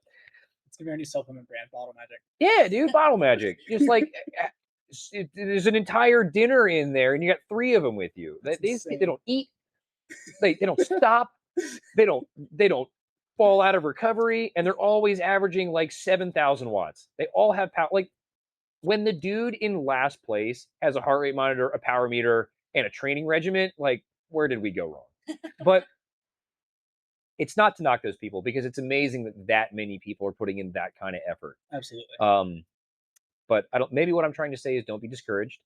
it's gonna be our new supplement brand, Bottle Magic. Yeah, dude, bottle magic. Just like there's an entire dinner in there, and you got 3 of them with you. They don't eat. They don't stop. They don't fall out of recovery, and they're always averaging like 7,000 watts. They all have power. Like, when the dude in last place has a heart rate monitor, a power meter, and a training regimen, like, where did we go wrong? But it's not to knock those people, because it's amazing that many people are putting in that kind of effort. Absolutely. But maybe what I'm trying to say is, don't be discouraged.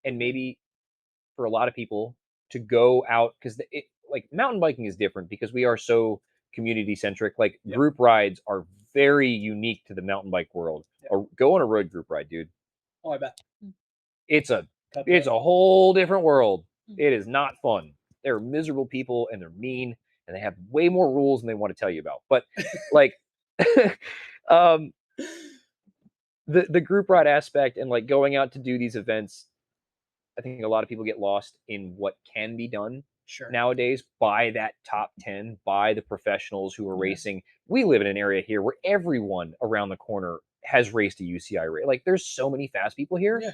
And maybe for a lot of people to go out, because like, mountain biking is different because we are so community centric. Like, group rides are very unique to the mountain bike world. Go on a road group ride, dude. Oh, I bet. It's a whole different world. It is not fun. They're miserable people, and they're mean, and they have way more rules than they want to tell you about. But like, the group ride aspect and like going out to do these events, I think a lot of people get lost in what can be done nowadays by that top 10, by the professionals who are racing. We live in an area here where everyone around the corner has raced a UCI race. Like, there's so many fast people here. Yeah.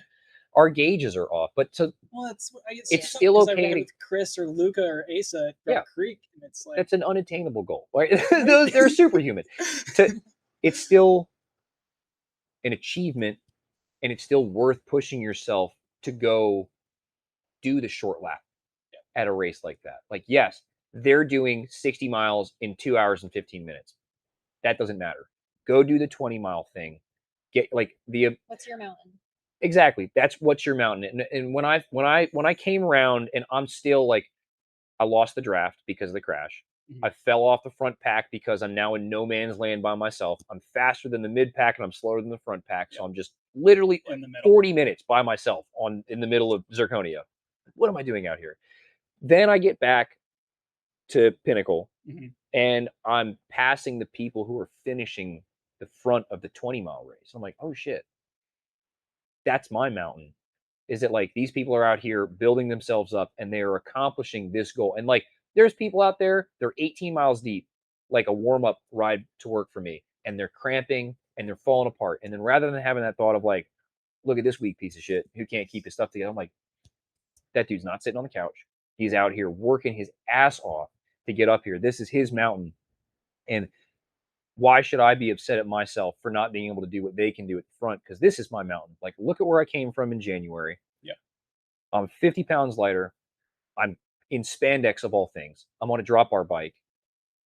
Our gauges are off, but it's still okay. I ride with Chris or Luca or Asa at Rock Creek, and it's like, that's an unattainable goal, right? They're superhuman. It's still an achievement, and it's still worth pushing yourself to go do the short lap at a race like that. Like, yes, they're doing 60 miles in 2 hours and 15 minutes. That doesn't matter. Go do the 20-mile thing. Get like what's your mountain? Exactly. That's what's your mountain. And when I came around, and I'm still like, I lost the draft because of the crash. I fell off the front pack because I'm now in no man's land by myself. I'm faster than the mid pack and I'm slower than the front pack. So I'm just literally in the middle. 40 minutes by myself in the middle of Zirconia. What am I doing out here? Then I get back to Pinnacle, and I'm passing the people who are finishing the front of the 20-mile race. I'm like, oh shit, that's my mountain. Is it like, these people are out here building themselves up and they are accomplishing this goal? And like, there's people out there, they're 18 miles deep, like a warm-up ride to work for me, and they're cramping and they're falling apart. And then rather than having that thought of like, look at this weak piece of shit who can't keep his stuff together, I'm like, that dude's not sitting on the couch. He's out here working his ass off to get up here. This is his mountain. And why should I be upset at myself for not being able to do what they can do at the front? Because this is my mountain. Like, look at where I came from in January. Yeah. I'm 50 pounds lighter. I'm in spandex of all things. I'm on a drop bar bike.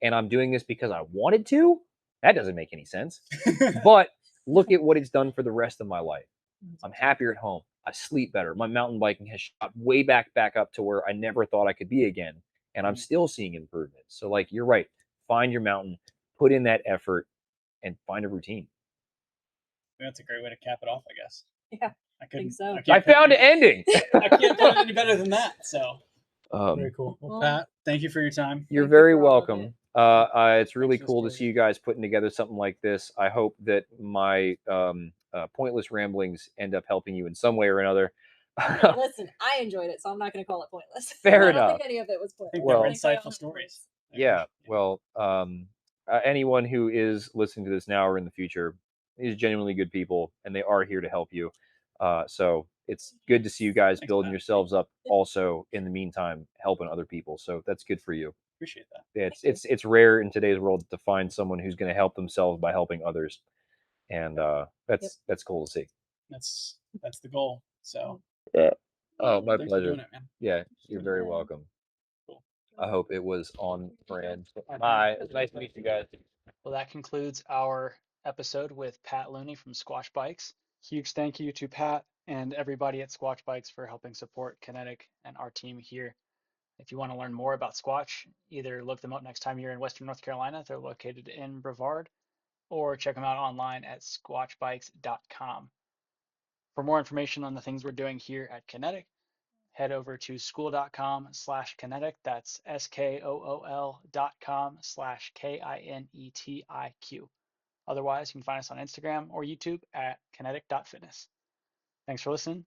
And I'm doing this because I wanted to? That doesn't make any sense. But look at what it's done for the rest of my life. I'm happier at home. I sleep better. My mountain biking has shot way back up to where I never thought I could be again. And I'm still seeing improvements. So like, you're right. Find your mountain, put in that effort, and find a routine. That's a great way to cap it off, I guess. Yeah, I think so. I found an ending. I can't put it any better than that. So very cool. Well, Pat, thank you for your time. You're very welcome. It's really cool to see you guys putting together something like this. I hope that my pointless ramblings end up helping you in some way or another. Listen, I enjoyed it, so I'm not going to call it pointless. Fair I enough. don't think any of it was pointless. Well, insightful stories. Yeah. Well, anyone who is listening to this now or in the future, these are genuinely good people, and they are here to help you. So it's good to see you guys building yourselves up also in the meantime, helping other people. So that's good for you. Appreciate that. It's rare in today's world to find someone who's going to help themselves by helping others. And that's cool to see. That's the goal. So yeah. Oh, my Thanks pleasure. for doing it, man. Yeah, you're very welcome. Cool. I hope it was on brand. Bye. It's nice to meet you guys. Well, that concludes our episode with Pat Looney from Squatch Bikes. Huge thank you to Pat and everybody at Squatch Bikes for helping support KinetiQ and our team here. If you want to learn more about Squatch, either look them up next time you're in Western North Carolina. They're located in Brevard, or check them out online at squatchbikes.com. For more information on the things we're doing here at KinetiQ, head over to school.com/KinetiQ. That's SKOOL.com/KINETIQ. Otherwise, you can find us on Instagram or YouTube at kinetic.fitness. Thanks for listening.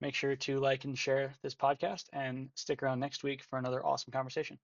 Make sure to like and share this podcast and stick around next week for another awesome conversation.